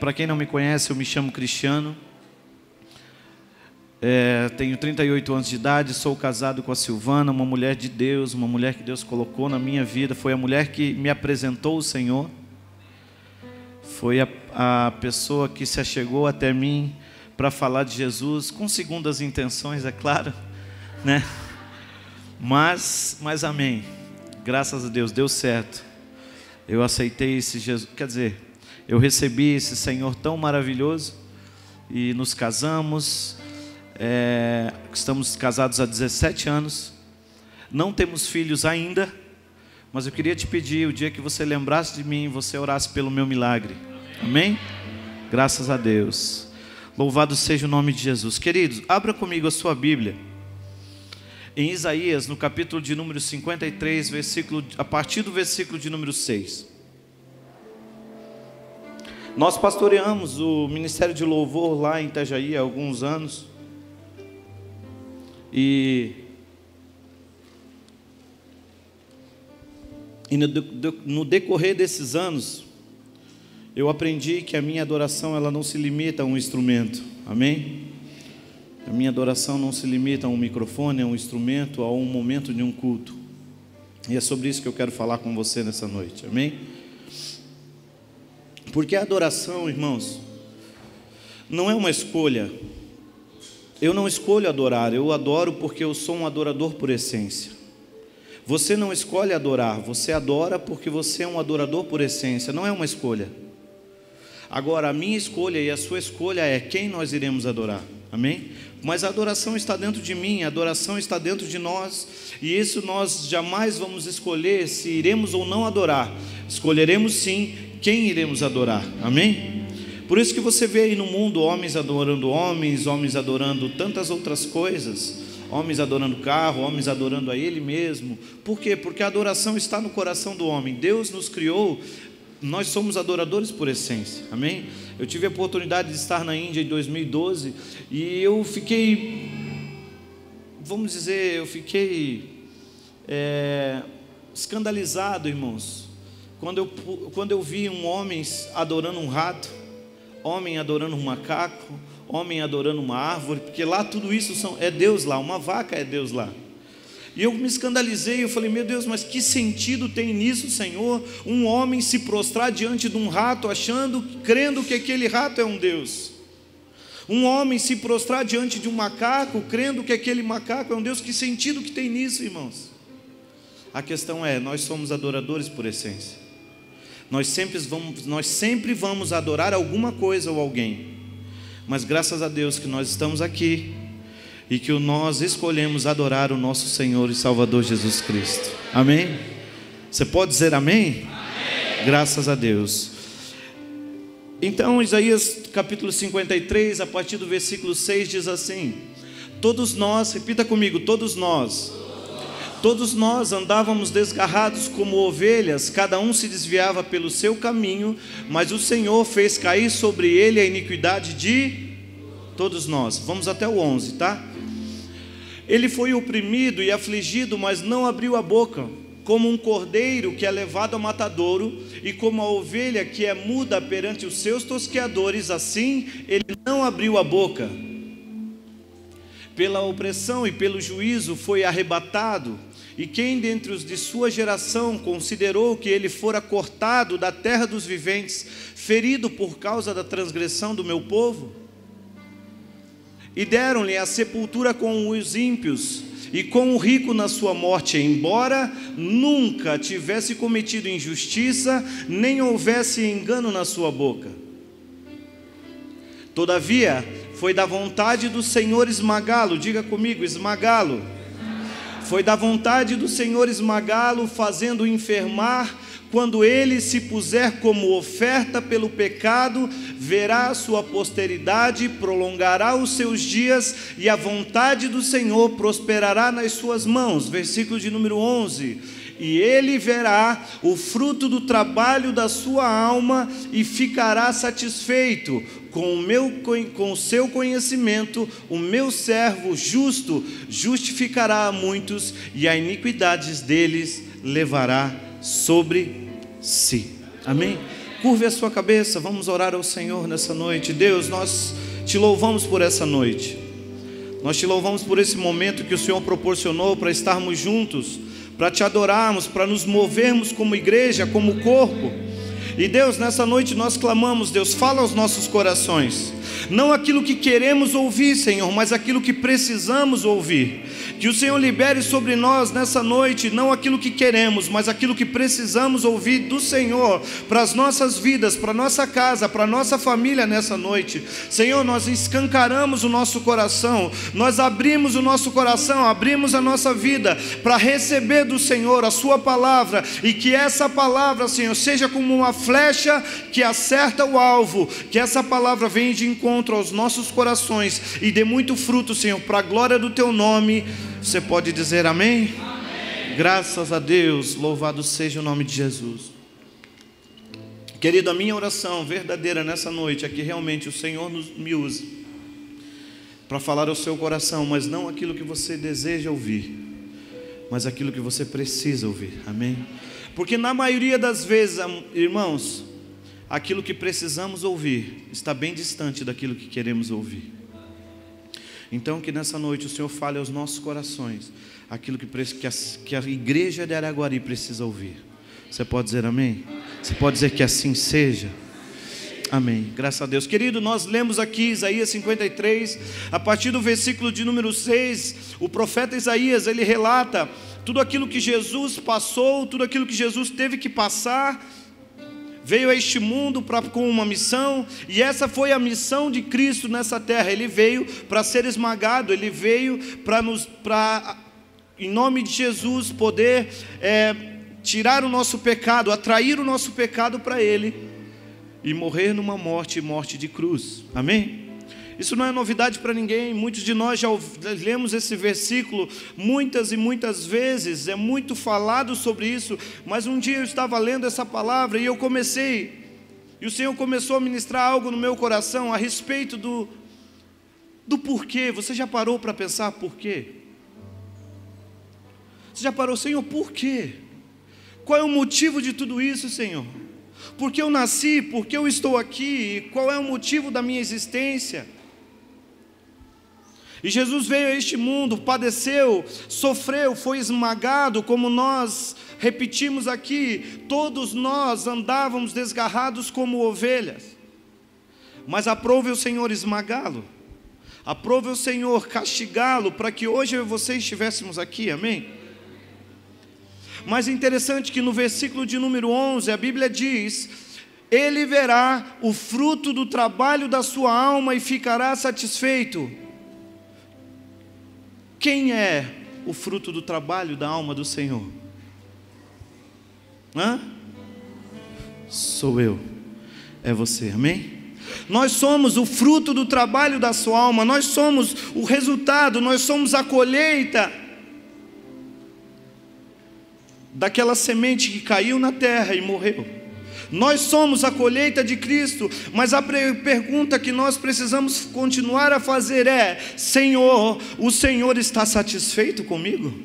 Para quem não me conhece, eu me chamo Cristiano, tenho 38 anos de idade, sou casado com a Silvana, uma mulher de Deus, uma mulher que Deus colocou na minha vida, foi a mulher que me apresentou o Senhor, foi a pessoa que se achegou até mim para falar de Jesus, com segundas intenções, é claro, né? Mas amém, graças a Deus, deu certo. Eu aceitei esse Jesus, quer dizer, eu recebi esse Senhor tão maravilhoso e nos casamos, estamos casados há 17 anos, não temos filhos ainda, mas eu queria te pedir, o dia que você lembrasse de mim, você orasse pelo meu milagre, amém? Graças a Deus, louvado seja o nome de Jesus. Queridos, abra comigo a sua Bíblia, em Isaías, no capítulo de número 53, a partir do versículo de número 6. Nós pastoreamos o Ministério de Louvor lá em Itajaí há alguns anos. E no decorrer desses anos, eu aprendi que a minha adoração ela não se limita a um instrumento, amém? A minha adoração não se limita a um microfone, a um instrumento, a um momento de um culto. E é sobre isso que eu quero falar com você nessa noite, amém? Porque a adoração, irmãos, não é uma escolha. Eu não escolho adorar, eu adoro porque eu sou um adorador por essência. Você não escolhe adorar, você adora porque você é um adorador por essência, não é uma escolha. Agora, a minha escolha e a sua escolha é quem nós iremos adorar, amém? Mas a adoração está dentro de mim, a adoração está dentro de nós, e isso nós jamais vamos escolher se iremos ou não adorar, escolheremos sim quem iremos adorar, amém? Por isso que você vê aí no mundo homens adorando homens, homens adorando tantas outras coisas, homens adorando carro, homens adorando a Ele mesmo. Por quê? Porque a adoração está no coração do homem. Deus nos criou, nós somos adoradores por essência, amém? Eu tive a oportunidade de estar na Índia em 2012 e eu fiquei, vamos dizer, escandalizado, irmãos, quando eu vi um homem adorando um rato, homem adorando um macaco, homem adorando uma árvore, porque lá tudo isso é Deus lá, uma vaca é Deus lá. E eu me escandalizei, eu falei, meu Deus, mas que sentido tem nisso, Senhor? Um homem se prostrar diante de um rato, crendo que aquele rato é um Deus. Um homem se prostrar diante de um macaco, crendo que aquele macaco é um Deus. Que sentido que tem nisso, irmãos? A questão é, nós somos adoradores por essência. Nós sempre vamos adorar alguma coisa ou alguém. Mas graças a Deus que nós estamos aqui e que nós escolhemos adorar o nosso Senhor e Salvador Jesus Cristo. Amém? Você pode dizer amém? Amém. Graças a Deus. Então, Isaías capítulo 53, a partir do versículo 6, diz assim: todos nós, repita comigo, todos nós andávamos desgarrados como ovelhas, cada um se desviava pelo seu caminho, mas o Senhor fez cair sobre ele a iniquidade de todos nós. Vamos até o 11, tá? Ele foi oprimido e afligido, mas não abriu a boca, como um cordeiro que é levado ao matadouro, e como a ovelha que é muda perante os seus tosqueadores, assim ele não abriu a boca. Pela opressão e pelo juízo foi arrebatado. E quem dentre os de sua geração considerou que ele fora cortado da terra dos viventes, ferido por causa da transgressão do meu povo? E deram-lhe a sepultura com os ímpios, e com o rico na sua morte, embora nunca tivesse cometido injustiça, nem houvesse engano na sua boca. Todavia, foi da vontade do Senhor esmagá-lo, diga comigo, esmagá-lo. Foi da vontade do Senhor esmagá-lo, fazendo-o enfermar. Quando ele se puser como oferta pelo pecado, verá a sua posteridade, prolongará os seus dias, e a vontade do Senhor prosperará nas suas mãos. Versículo de número 11. E ele verá o fruto do trabalho da sua alma e ficará satisfeito. Com o seu conhecimento, o meu servo justo justificará a muitos, e a iniquidades deles levará sobre si. Amém? Curve a sua cabeça, vamos orar ao Senhor nessa noite. Deus, nós te louvamos por essa noite. Nós te louvamos por esse momento que o Senhor proporcionou para estarmos juntos, para te adorarmos, para nos movermos como igreja, como corpo. E Deus, nessa noite nós clamamos, Deus, fala aos nossos corações. Não aquilo que queremos ouvir, Senhor, mas aquilo que precisamos ouvir. Que o Senhor libere sobre nós nessa noite, não aquilo que queremos, mas aquilo que precisamos ouvir do Senhor, para as nossas vidas, para a nossa casa, para a nossa família nessa noite. Senhor, nós escancaramos o nosso coração, nós abrimos o nosso coração, abrimos a nossa vida, para receber do Senhor a sua palavra, e que essa palavra, Senhor, seja como uma flecha que acerta o alvo, que essa palavra venha de encontro aos nossos corações, e dê muito fruto, Senhor, para a glória do teu nome. Você pode dizer amém? Amém. Graças a Deus, louvado seja o nome de Jesus. Querido, a minha oração verdadeira nessa noite é que realmente o Senhor me use para falar ao seu coração, mas não aquilo que você deseja ouvir, mas aquilo que você precisa ouvir, amém? Porque na maioria das vezes, irmãos, aquilo que precisamos ouvir está bem distante daquilo que queremos ouvir. Então que nessa noite o Senhor fale aos nossos corações aquilo que a igreja de Araguari precisa ouvir. Você pode dizer amém? Você pode dizer que assim seja? Amém, graças a Deus. Querido, nós lemos aqui Isaías 53, a partir do versículo de número 6, o profeta Isaías, ele relata tudo aquilo que Jesus passou, tudo aquilo que Jesus teve que passar. Veio a este mundo com uma missão, e essa foi a missão de Cristo nessa terra. Ele veio para ser esmagado, ele veio para em nome de Jesus, poder tirar o nosso pecado, atrair o nosso pecado para Ele, e morrer numa morte de cruz, amém? Isso não é novidade para ninguém, muitos de nós já lemos esse versículo muitas e muitas vezes, é muito falado sobre isso, mas um dia eu estava lendo essa palavra e e o Senhor começou a ministrar algo no meu coração a respeito do porquê. Você já parou para pensar por quê? Você já parou, Senhor, por quê? Qual é o motivo de tudo isso, Senhor? Por que eu nasci? Por que eu estou aqui? Qual é o motivo da minha existência? E Jesus veio a este mundo, padeceu, sofreu, foi esmagado, como nós repetimos aqui, todos nós andávamos desgarrados como ovelhas, mas aprove o Senhor esmagá-lo, aprove o Senhor castigá-lo, para que hoje eu e você estivéssemos aqui, amém? Mas é interessante que no versículo de número 11, a Bíblia diz: Ele verá o fruto do trabalho da sua alma e ficará satisfeito. Quem é o fruto do trabalho da alma do Senhor? Sou eu, é você, amém? Nós somos o fruto do trabalho da sua alma, nós somos o resultado, nós somos a colheita daquela semente que caiu na terra e morreu. Nós somos a colheita de Cristo, mas a pergunta que nós precisamos continuar a fazer é: Senhor, o Senhor está satisfeito comigo?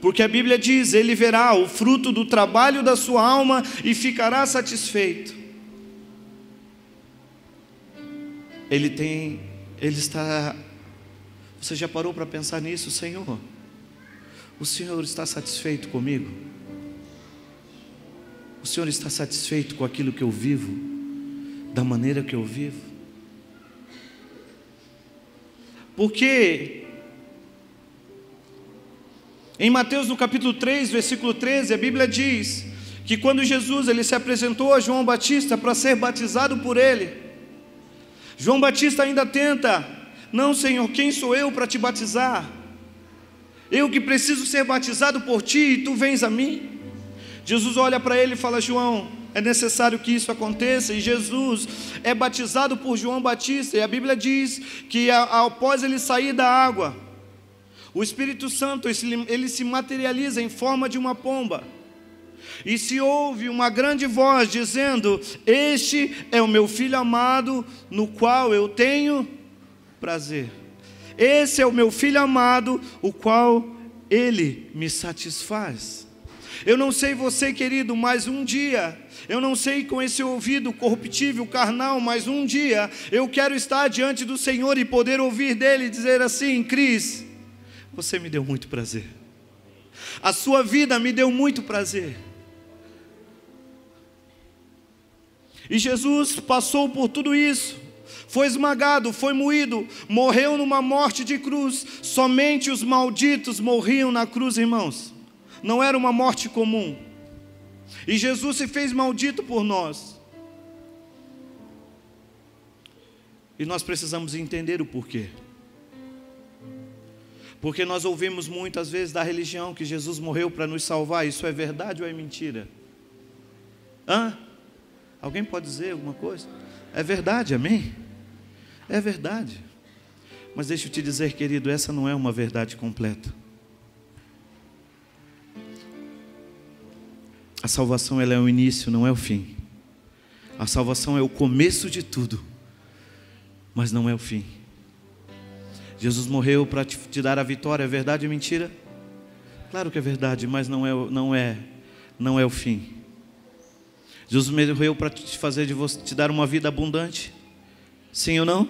Porque a Bíblia diz: Ele verá o fruto do trabalho da sua alma e ficará satisfeito. Você já parou para pensar nisso? Senhor, o Senhor está satisfeito comigo? O Senhor está satisfeito com aquilo que eu vivo, da maneira que eu vivo? Porque em Mateus no capítulo 3, versículo 13, a Bíblia diz que quando Jesus ele se apresentou a João Batista para ser batizado por ele, João Batista ainda tenta: não, Senhor, quem sou eu para te batizar? Eu que preciso ser batizado por ti e tu vens a mim? Jesus olha para ele e fala: João, é necessário que isso aconteça. E Jesus é batizado por João Batista, e a Bíblia diz que após ele sair da água, o Espírito Santo ele se materializa em forma de uma pomba, e se ouve uma grande voz dizendo: este é o meu filho amado, no qual eu tenho prazer. Esse é o meu filho amado, o qual ele me satisfaz. Eu não sei você, querido, mas um dia, eu não sei com esse ouvido corruptível, carnal, mas um dia eu quero estar diante do Senhor e poder ouvir dele dizer assim: Cris, você me deu muito prazer, a sua vida me deu muito prazer. E Jesus passou por tudo isso, foi esmagado, foi moído, morreu numa morte de cruz. Somente os malditos morriam na cruz, irmãos. Não era uma morte comum. E Jesus se fez maldito por nós. E nós precisamos entender o porquê. Porque nós ouvimos muitas vezes da religião que Jesus morreu para nos salvar. Isso é verdade ou é mentira? Alguém pode dizer alguma coisa? É verdade, amém? É verdade. Mas deixa eu te dizer, querido, essa não é uma verdade completa. A salvação, ela é o início, não é o fim. A salvação é o começo de tudo, mas não é o fim. Jesus morreu para te dar a vitória. É verdade ou mentira? Claro que é verdade, mas não é o fim. Jesus morreu para te dar uma vida abundante. Sim ou não?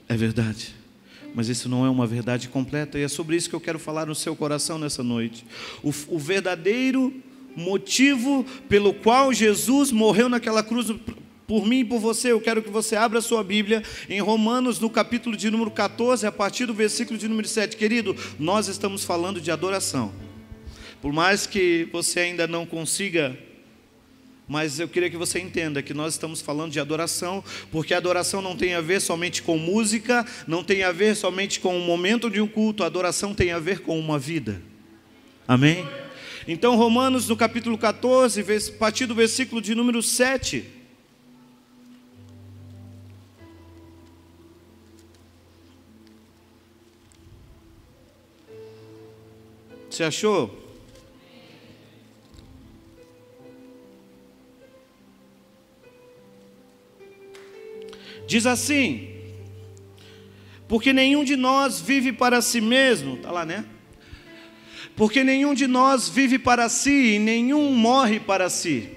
É verdade. Mas isso não é uma verdade completa. E é sobre isso que eu quero falar no seu coração nessa noite. O verdadeiro motivo pelo qual Jesus morreu naquela cruz por mim e por você. Eu quero que você abra a sua Bíblia em Romanos, no capítulo de número 14, a partir do versículo de número 7. Querido, nós estamos falando de adoração. Por mais que você ainda não consiga, mas eu queria que você entenda que nós estamos falando de adoração, porque a adoração não tem a ver somente com música, não tem a ver somente com o momento de um culto. A adoração tem a ver com uma vida. Amém? Então, Romanos, no capítulo 14, a partir do versículo de número 7. Você achou? Diz assim: porque nenhum de nós vive para si mesmo. Está lá, né? Porque nenhum de nós vive para si, e nenhum morre para si.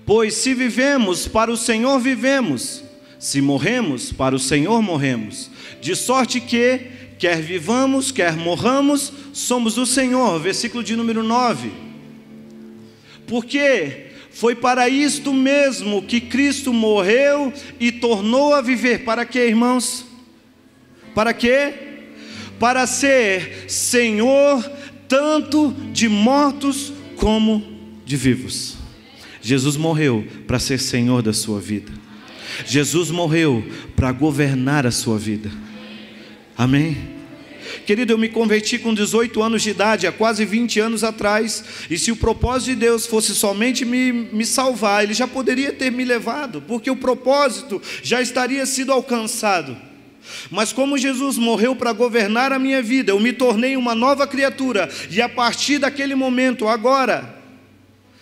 Pois se vivemos, para o Senhor vivemos. Se morremos, para o Senhor morremos. De sorte que, quer vivamos, quer morramos, somos do Senhor. Versículo de número 9. Porque foi para isto mesmo que Cristo morreu e tornou a viver. Para quê, irmãos? Para quê? Para ser Senhor tanto de mortos como de vivos. Jesus morreu para ser Senhor da sua vida. Jesus morreu para governar a sua vida. Amém? Querido, eu me converti com 18 anos de idade, há quase 20 anos atrás. E se o propósito de Deus fosse somente me salvar, Ele já poderia ter me levado, porque o propósito já estaria sido alcançado. Mas como Jesus morreu para governar a minha vida, eu me tornei uma nova criatura. E a partir daquele momento, agora,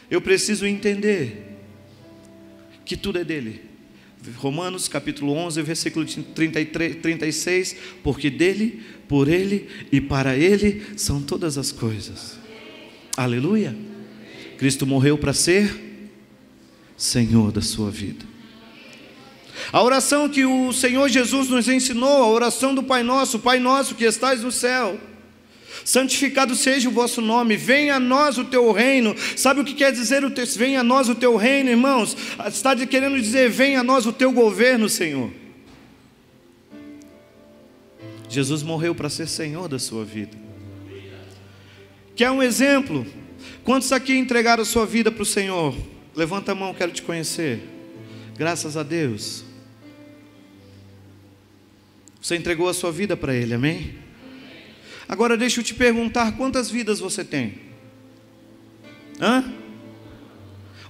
eu preciso entender que tudo é dele. Romanos capítulo 11, versículo 33, 36. Porque dele, por ele e para ele são todas as coisas. Aleluia. Cristo morreu para ser Senhor da sua vida. A oração que o Senhor Jesus nos ensinou, a oração do Pai Nosso que estais no céu, santificado seja o vosso nome, venha a nós o teu reino. Sabe o que quer dizer venha a nós o teu reino, irmãos? Está querendo dizer, venha a nós o teu governo, Senhor. Jesus morreu para ser Senhor da sua vida. Quer um exemplo? Quantos aqui entregaram a sua vida para o Senhor? Levanta a mão, quero te conhecer. Graças a Deus. Você entregou a sua vida para Ele, amém? Agora deixa eu te perguntar, quantas vidas você tem?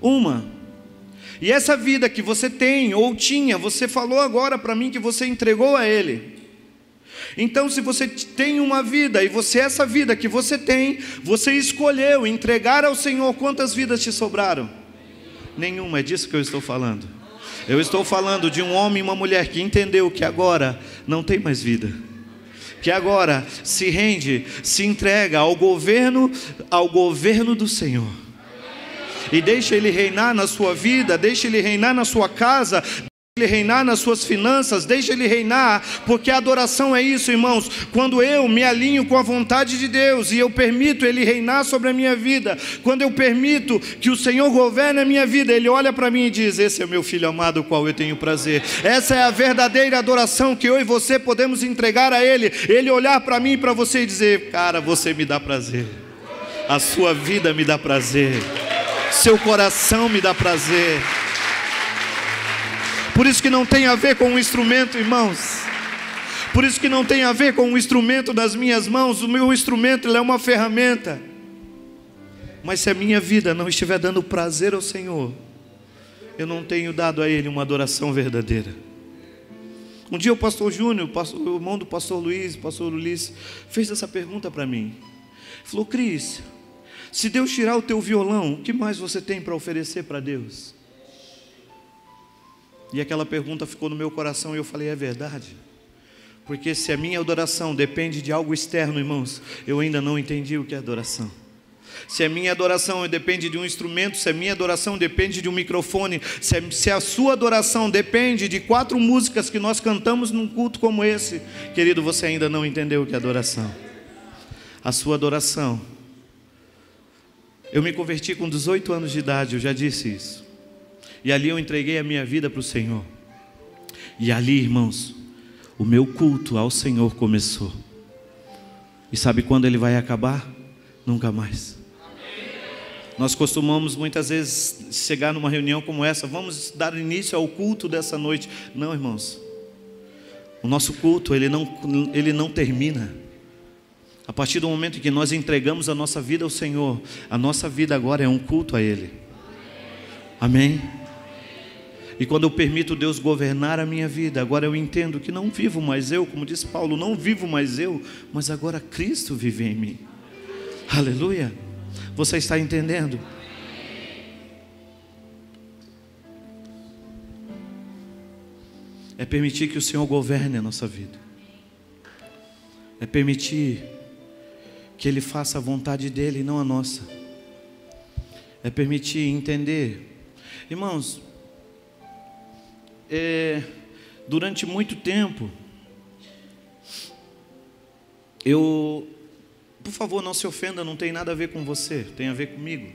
Uma. E essa vida que você tem ou tinha, você falou agora para mim que você entregou a Ele. Então, se você tem uma vida e essa vida que você tem, você escolheu entregar ao Senhor, quantas vidas te sobraram? Nenhuma, é disso que eu estou falando. Eu estou falando de um homem e uma mulher que entendeu que agora não tem mais vida, que agora se rende, se entrega ao governo do Senhor. E deixa Ele reinar na sua vida, deixa Ele reinar na sua casa, Ele reinar nas suas finanças, deixa Ele reinar, porque a adoração é isso, irmãos. Quando eu me alinho com a vontade de Deus e eu permito Ele reinar sobre a minha vida, quando eu permito que o Senhor governe a minha vida, Ele olha para mim e diz: esse é o meu filho amado, o qual eu tenho prazer. Essa é a verdadeira adoração que eu e você podemos entregar a Ele. Ele olhar para mim e para você e dizer: cara, você me dá prazer, a sua vida me dá prazer, seu coração me dá prazer. Por isso que não tem a ver com o instrumento, irmãos. Por isso que não tem a ver com o instrumento das minhas mãos. O meu instrumento, ele é uma ferramenta. Mas se a minha vida não estiver dando prazer ao Senhor, eu não tenho dado a Ele uma adoração verdadeira. Um dia o pastor Júnior, o irmão do pastor Luiz, o pastor Ulisses, fez essa pergunta para mim. Ele falou: Cris, se Deus tirar o teu violão, o que mais você tem para oferecer para Deus? E aquela pergunta ficou no meu coração e eu falei: é verdade. Porque se a minha adoração depende de algo externo, irmãos, eu ainda não entendi o que é adoração. Se a minha adoração depende de um instrumento, se a minha adoração depende de um microfone, se a sua adoração depende de 4 músicas que nós cantamos num culto como esse, querido, você ainda não entendeu o que é adoração. A sua adoração. Eu me converti com 18 anos de idade, eu já disse isso. E ali eu entreguei a minha vida para o Senhor. E ali, irmãos, o meu culto ao Senhor começou. E sabe quando ele vai acabar? Nunca mais. Nós costumamos muitas vezes chegar numa reunião como essa: vamos dar início ao culto dessa noite. Não, irmãos. O nosso culto, ele não termina. A partir do momento em que nós entregamos a nossa vida ao Senhor, a nossa vida agora é um culto a Ele. Amém? E quando eu permito Deus governar a minha vida, agora eu entendo que não vivo mais eu, como disse Paulo, não vivo mais eu, mas agora Cristo vive em mim. Aleluia! Você está entendendo? É permitir que o Senhor governe a nossa vida. É permitir que Ele faça a vontade dEle e não a nossa. É permitir entender. Irmãos, durante muito tempo, por favor, não se ofenda, não tem nada a ver com você, tem a ver comigo.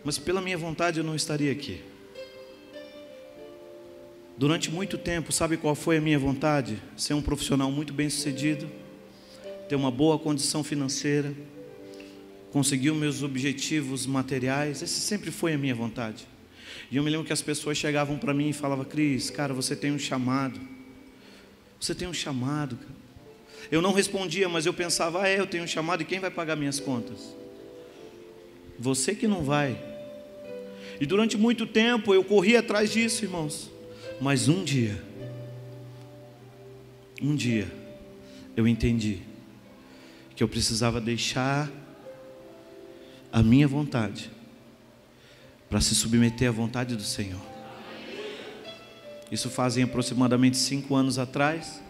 Mas pela minha vontade eu não estaria aqui. Durante muito tempo, sabe qual foi a minha vontade? Ser um profissional muito bem sucedido, ter uma boa condição financeira, conseguir os meus objetivos materiais. Esse sempre foi a minha vontade. E eu me lembro que as pessoas chegavam para mim e falavam: Cris, cara, você tem um chamado. Você tem um chamado, cara. Eu não respondia, mas eu pensava: eu tenho um chamado, e quem vai pagar minhas contas? Você que não vai. E durante muito tempo eu corri atrás disso, irmãos. Mas um dia eu entendi que eu precisava deixar a minha vontade para se submeter à vontade do Senhor. Isso fazem aproximadamente 5 anos atrás.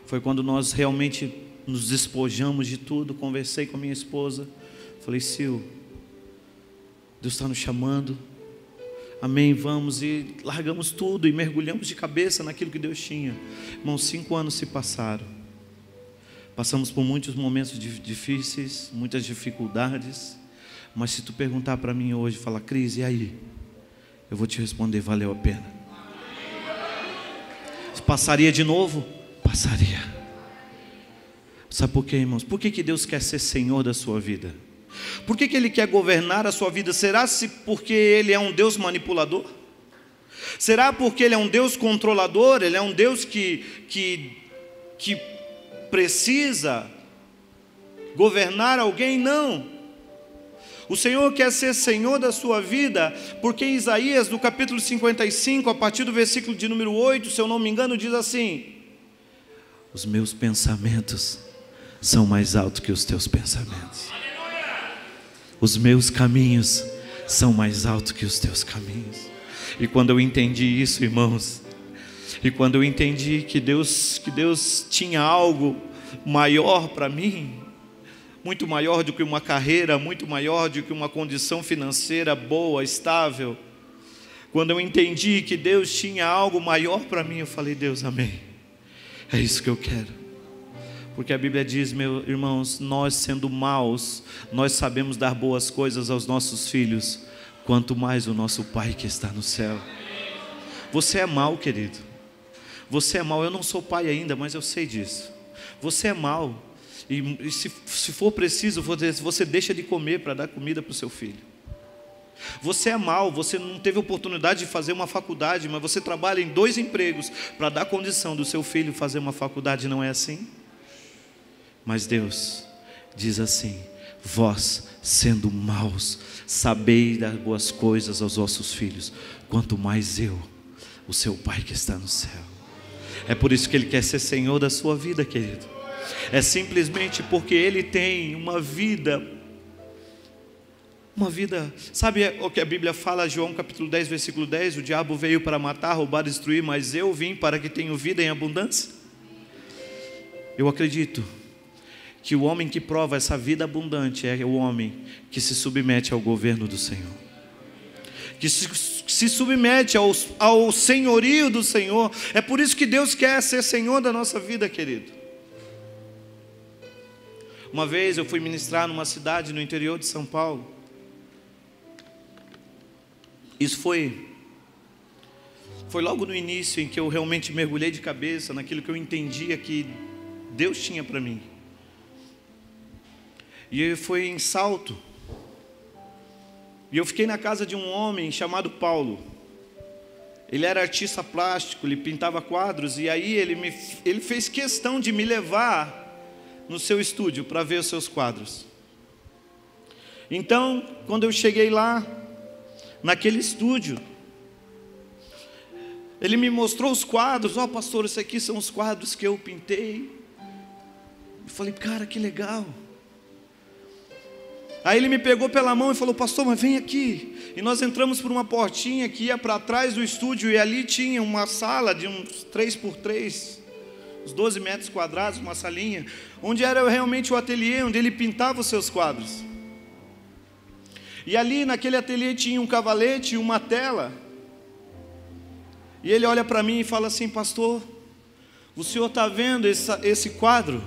Foi quando nós realmente nos despojamos de tudo. Conversei com a minha esposa. Falei: Sil, Deus está nos chamando. Amém, vamos. E largamos tudo e mergulhamos de cabeça naquilo que Deus tinha. Irmãos, 5 anos se passaram. Passamos por muitos momentos difíceis, muitas dificuldades. Mas se tu perguntar para mim hoje, falar: Cris, e aí? Eu vou te responder: valeu a pena. Passaria de novo? Passaria. Sabe por quê, irmãos? Por que Deus quer ser Senhor da sua vida? Por que Ele quer governar a sua vida? Será porque Ele é um Deus manipulador? Será porque Ele é um Deus controlador? Ele é um Deus que precisa governar alguém? Não. O Senhor quer ser Senhor da sua vida, porque em Isaías, no capítulo 55, a partir do versículo de número 8, se eu não me engano, diz assim: os meus pensamentos são mais altos que os teus pensamentos. Os meus caminhos são mais altos que os teus caminhos. E quando eu entendi isso, irmãos, e quando eu entendi que Deus tinha algo maior para mim, muito maior do que uma carreira, muito maior do que uma condição financeira boa, estável. Quando eu entendi que Deus tinha algo maior para mim, eu falei: Deus, amém, é isso que eu quero. Porque a Bíblia diz, meus irmãos, nós sendo maus, nós sabemos dar boas coisas aos nossos filhos, quanto mais o nosso Pai que está no céu. Você é mau, querido. Você é mau. Eu não sou pai ainda, mas eu sei disso. Você é mau. E se for preciso, você deixa de comer para dar comida para o seu filho. Você é mau. Você não teve oportunidade de fazer uma faculdade, mas você trabalha em 2 empregos para dar condição do seu filho fazer uma faculdade. Não é assim? Mas Deus diz assim: vós, sendo maus, sabeis dar boas coisas aos vossos filhos, quanto mais eu, o seu Pai que está no céu. É por isso que Ele quer ser Senhor da sua vida, querido. É simplesmente porque Ele tem uma vida, sabe o que a Bíblia fala, João capítulo 10, versículo 10, o diabo veio para matar, roubar, destruir, mas eu vim para que tenham vida em abundância. Eu acredito que o homem que prova essa vida abundante é o homem que se submete ao governo do Senhor, que se submete ao senhorio do Senhor. É por isso que Deus quer ser Senhor da nossa vida, querido. Uma vez eu fui ministrar numa cidade no interior de São Paulo. Isso foi logo no início em que eu realmente mergulhei de cabeça naquilo que eu entendia que Deus tinha para mim. E foi em Salto. E eu fiquei na casa de um homem chamado Paulo. Ele era artista plástico, ele pintava quadros. E aí ele fez questão de me levar no seu estúdio para ver os seus quadros. Então, quando eu cheguei lá, naquele estúdio, ele me mostrou os quadros. Ó, pastor, esses aqui são os quadros que eu pintei. Eu falei: cara, que legal. Aí ele me pegou pela mão e falou: pastor, mas vem aqui. E nós entramos por uma portinha que ia para trás do estúdio, e ali tinha uma sala de uns 3x3, uns 12 metros quadrados, uma salinha, onde era realmente o ateliê, onde ele pintava os seus quadros. E ali naquele ateliê tinha um cavalete e uma tela. E ele olha para mim e fala assim: pastor, o senhor está vendo esse quadro?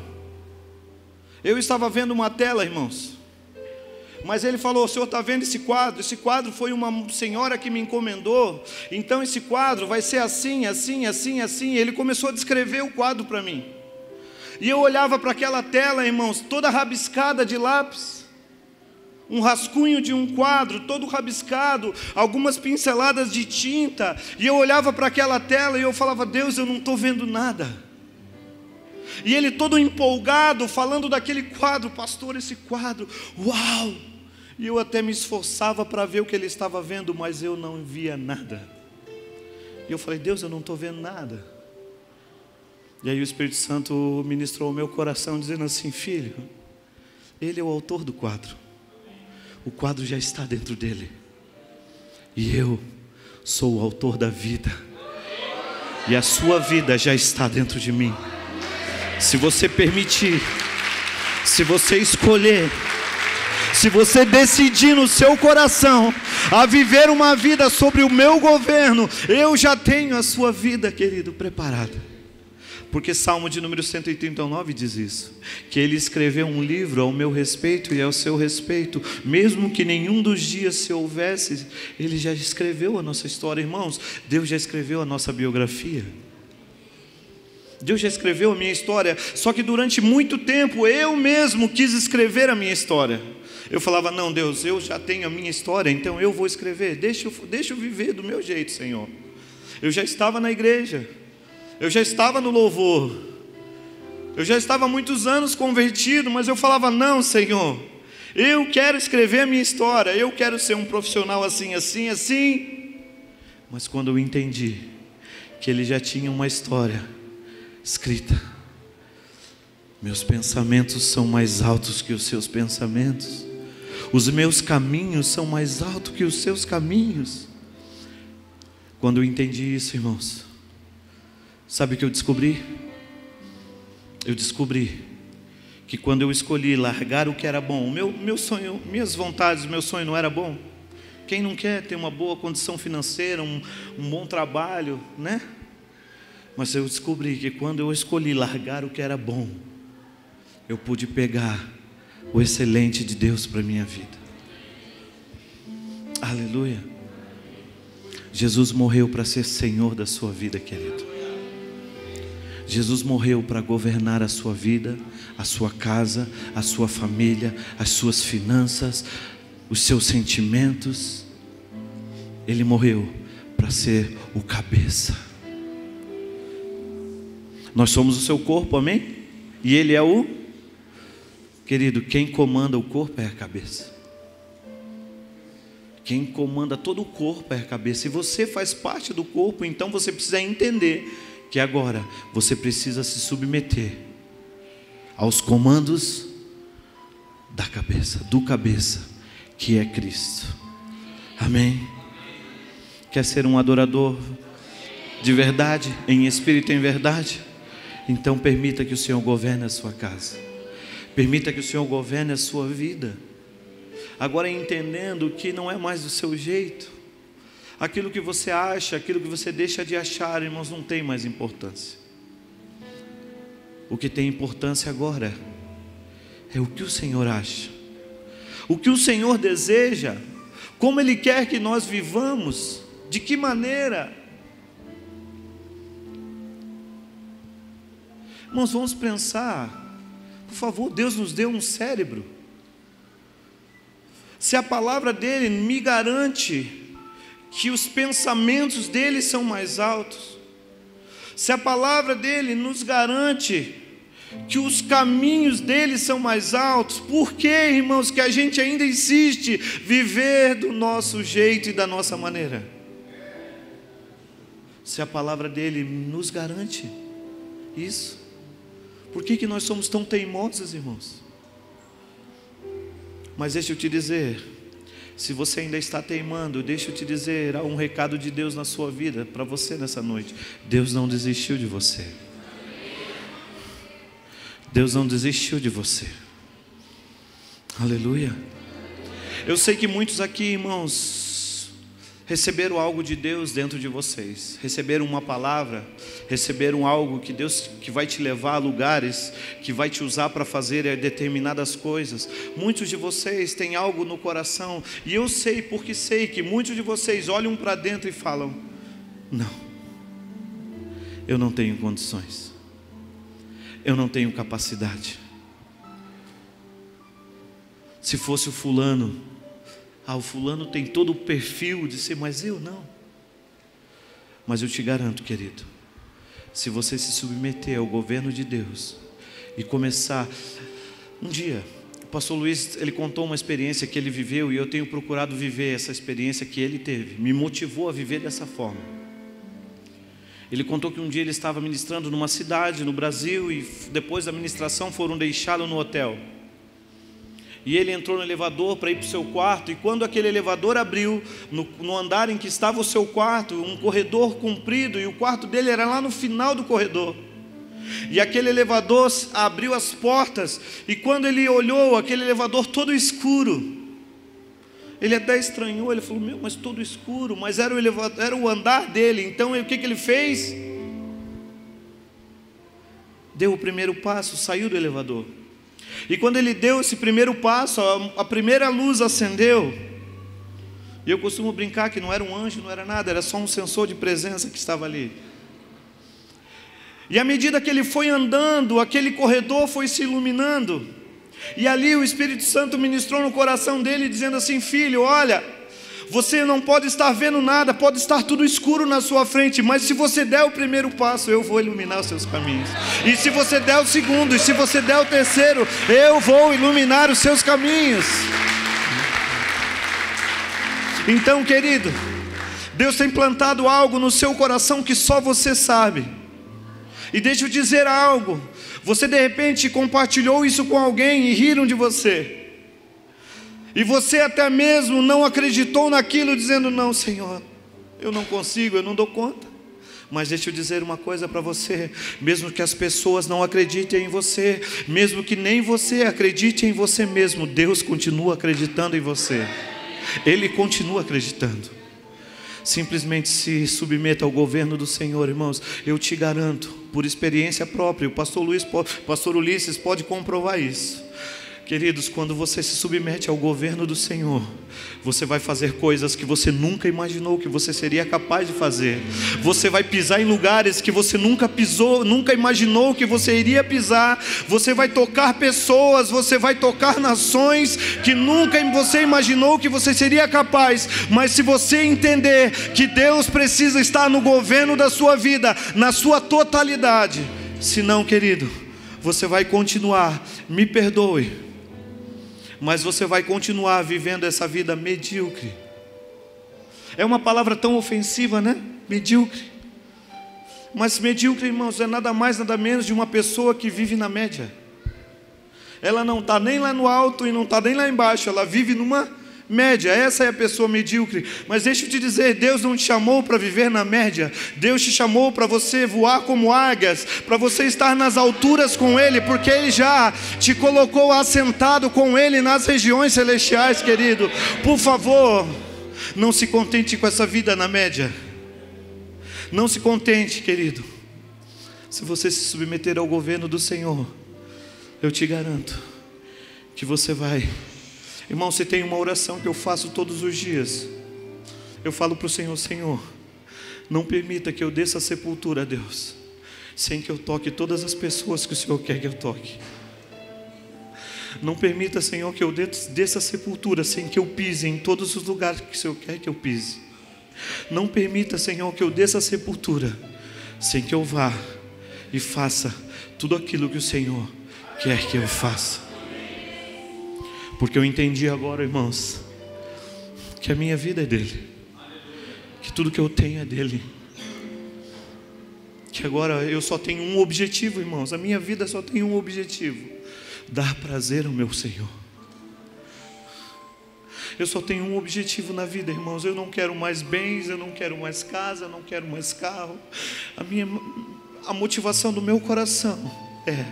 Eu estava vendo uma tela, irmãos. Mas ele falou: o senhor está vendo esse quadro? Esse quadro foi uma senhora que me encomendou. Então esse quadro vai ser assim, assim, assim, assim. Ele começou a descrever o quadro para mim. E eu olhava para aquela tela, irmãos, toda rabiscada de lápis. Um rascunho de um quadro, todo rabiscado, algumas pinceladas de tinta. E eu olhava para aquela tela e eu falava: Deus, eu não estou vendo nada. E ele todo empolgado, falando daquele quadro: pastor, esse quadro, uau! E eu até me esforçava para ver o que ele estava vendo, mas eu não via nada. E eu falei: Deus, eu não estou vendo nada. E aí o Espírito Santo ministrou o meu coração, dizendo assim: filho, ele é o autor do quadro. O quadro já está dentro dele. E eu sou o autor da vida. E a sua vida já está dentro de mim. Se você permitir, se você escolher, se você decidir no seu coração a viver uma vida sobre o meu governo, eu já tenho a sua vida, querido, preparada. Porque Salmo de número 139 diz isso, que Ele escreveu um livro ao meu respeito e ao seu respeito, mesmo que nenhum dos dias se houvesse. Ele já escreveu a nossa história, irmãos. Deus já escreveu a nossa biografia. Deus já escreveu a minha história. Só que durante muito tempo eu mesmo quis escrever a minha história. Eu falava: não, Deus, eu já tenho a minha história, então eu vou escrever. Deixa eu viver do meu jeito, Senhor. Eu já estava na igreja, eu já estava no louvor, eu já estava há muitos anos convertido, mas eu falava: não, Senhor, eu quero escrever a minha história, eu quero ser um profissional assim, assim, assim. Mas quando eu entendi que Ele já tinha uma história escrita, meus pensamentos são mais altos que os seus pensamentos, os meus caminhos são mais altos que os seus caminhos. Quando eu entendi isso, irmãos, sabe o que eu descobri? Eu descobri que quando eu escolhi largar o que era bom, meu sonho, minhas vontades, meu sonho não era bom? Quem não quer ter uma boa condição financeira, um bom trabalho, né? Mas eu descobri que quando eu escolhi largar o que era bom, eu pude pegar o excelente de Deus para a minha vida. Aleluia. Jesus morreu para ser Senhor da sua vida, querido. Jesus morreu para governar a sua vida, a sua casa, a sua família, as suas finanças, os seus sentimentos. Ele morreu para ser o cabeça. Nós somos o seu corpo, amém? E Ele é o... Querido, quem comanda o corpo é a cabeça. Quem comanda todo o corpo é a cabeça. E você faz parte do corpo, então você precisa entender que agora você precisa se submeter aos comandos da cabeça, do cabeça, que é Cristo. Amém? Quer ser um adorador de verdade, em espírito e em verdade? Então permita que o Senhor governe a sua casa. Permita que o Senhor governe a sua vida. Agora entendendo que não é mais do seu jeito. Aquilo que você acha, aquilo que você deixa de achar, irmãos, não tem mais importância. O que tem importância agora é o que o Senhor acha, o que o Senhor deseja, como Ele quer que nós vivamos, de que maneira. Irmãos, vamos pensar, por favor, Deus nos deu um cérebro. Se a palavra dEle me garante que os pensamentos dEle são mais altos, se a palavra dEle nos garante que os caminhos dEle são mais altos, por que, irmãos, que a gente ainda insiste viver do nosso jeito e da nossa maneira? Se a palavra dEle nos garante isso, por que nós somos tão teimosos, irmãos? Mas deixa eu te dizer, se você ainda está teimando, deixa eu te dizer, há um recado de Deus na sua vida, para você nessa noite. Deus não desistiu de você. Deus não desistiu de você. Aleluia. Eu sei que muitos aqui, irmãos, receberam algo de Deus dentro de vocês, receberam uma palavra, receberam algo que Deus, que vai te levar a lugares, que vai te usar para fazer determinadas coisas. Muitos de vocês têm algo no coração, e eu sei, porque sei que muitos de vocês olham para dentro e falam: não, eu não tenho condições, eu não tenho capacidade. Se fosse o fulano, o fulano tem todo o perfil de ser, mas eu não. Mas eu te garanto, querido, se você se submeter ao governo de Deus e começar, um dia, o pastor Luiz, ele contou uma experiência que ele viveu, e eu tenho procurado viver essa experiência que ele teve, me motivou a viver dessa forma. Ele contou que um dia ele estava ministrando numa cidade no Brasil, e depois da ministração foram deixá-lo no hotel. E ele entrou no elevador para ir para o seu quarto, e quando aquele elevador abriu, no andar em que estava o seu quarto, um corredor comprido, e o quarto dele era lá no final do corredor. E aquele elevador abriu as portas, e quando ele olhou, aquele elevador todo escuro, ele até estranhou, ele falou: meu, mas todo escuro, mas era o elevador, era o andar dele. Então o que ele fez? Deu o primeiro passo, saiu do elevador. E quando ele deu esse primeiro passo, a primeira luz acendeu. E eu costumo brincar que não era um anjo, não era nada, era só um sensor de presença que estava ali. E à medida que ele foi andando, aquele corredor foi se iluminando. E ali o Espírito Santo ministrou no coração dele, dizendo assim: filho, olha, você não pode estar vendo nada, pode estar tudo escuro na sua frente, mas se você der o primeiro passo, eu vou iluminar os seus caminhos. E se você der o segundo, e se você der o terceiro, eu vou iluminar os seus caminhos. Então, querido, Deus tem plantado algo no seu coração que só você sabe. E deixa eu dizer algo, você de repente compartilhou isso com alguém e riram de você. E você até mesmo não acreditou naquilo, dizendo: não, Senhor, eu não consigo, eu não dou conta. Mas deixa eu dizer uma coisa para você: mesmo que as pessoas não acreditem em você, mesmo que nem você acredite em você mesmo, Deus continua acreditando em você. Ele continua acreditando. Simplesmente se submeta ao governo do Senhor, irmãos. Eu te garanto, por experiência própria, o pastor Ulisses pode comprovar isso. Queridos, quando você se submete ao governo do Senhor, você vai fazer coisas que você nunca imaginou que você seria capaz de fazer. Você vai pisar em lugares que você nunca pisou, nunca imaginou que você iria pisar. Você vai tocar pessoas, você vai tocar nações que nunca você imaginou que você seria capaz. Mas se você entender que Deus precisa estar no governo da sua vida, na sua totalidade, senão, querido, você vai continuar, me perdoe, mas você vai continuar vivendo essa vida medíocre. É uma palavra tão ofensiva, né? Medíocre. Mas medíocre, irmãos, é nada mais, nada menos de uma pessoa que vive na média. Ela não está nem lá no alto e não está nem lá embaixo. Ela vive numa média. Essa é a pessoa medíocre. Mas deixa eu te dizer, Deus não te chamou para viver na média. Deus te chamou para você voar como águias, para você estar nas alturas com Ele, porque Ele já te colocou assentado com Ele nas regiões celestiais, querido. Por favor, não se contente com essa vida na média. Não se contente, querido. Se você se submeter ao governo do Senhor, eu te garanto que você vai. Irmão, você tem uma oração que eu faço todos os dias. Eu falo para o Senhor: Senhor, não permita que eu desça a sepultura, Deus, sem que eu toque todas as pessoas que o Senhor quer que eu toque. Não permita, Senhor, que eu desça a sepultura sem que eu pise em todos os lugares que o Senhor quer que eu pise. Não permita, Senhor, que eu desça a sepultura sem que eu vá e faça tudo aquilo que o Senhor quer que eu faça. Porque eu entendi agora, irmãos, que a minha vida é dele, que tudo que eu tenho é dele, que agora eu só tenho um objetivo, irmãos. A minha vida só tem um objetivo: dar prazer ao meu Senhor. Eu só tenho um objetivo na vida, irmãos. Eu não quero mais bens, eu não quero mais casa, eu não quero mais carro. A motivação do meu coração é: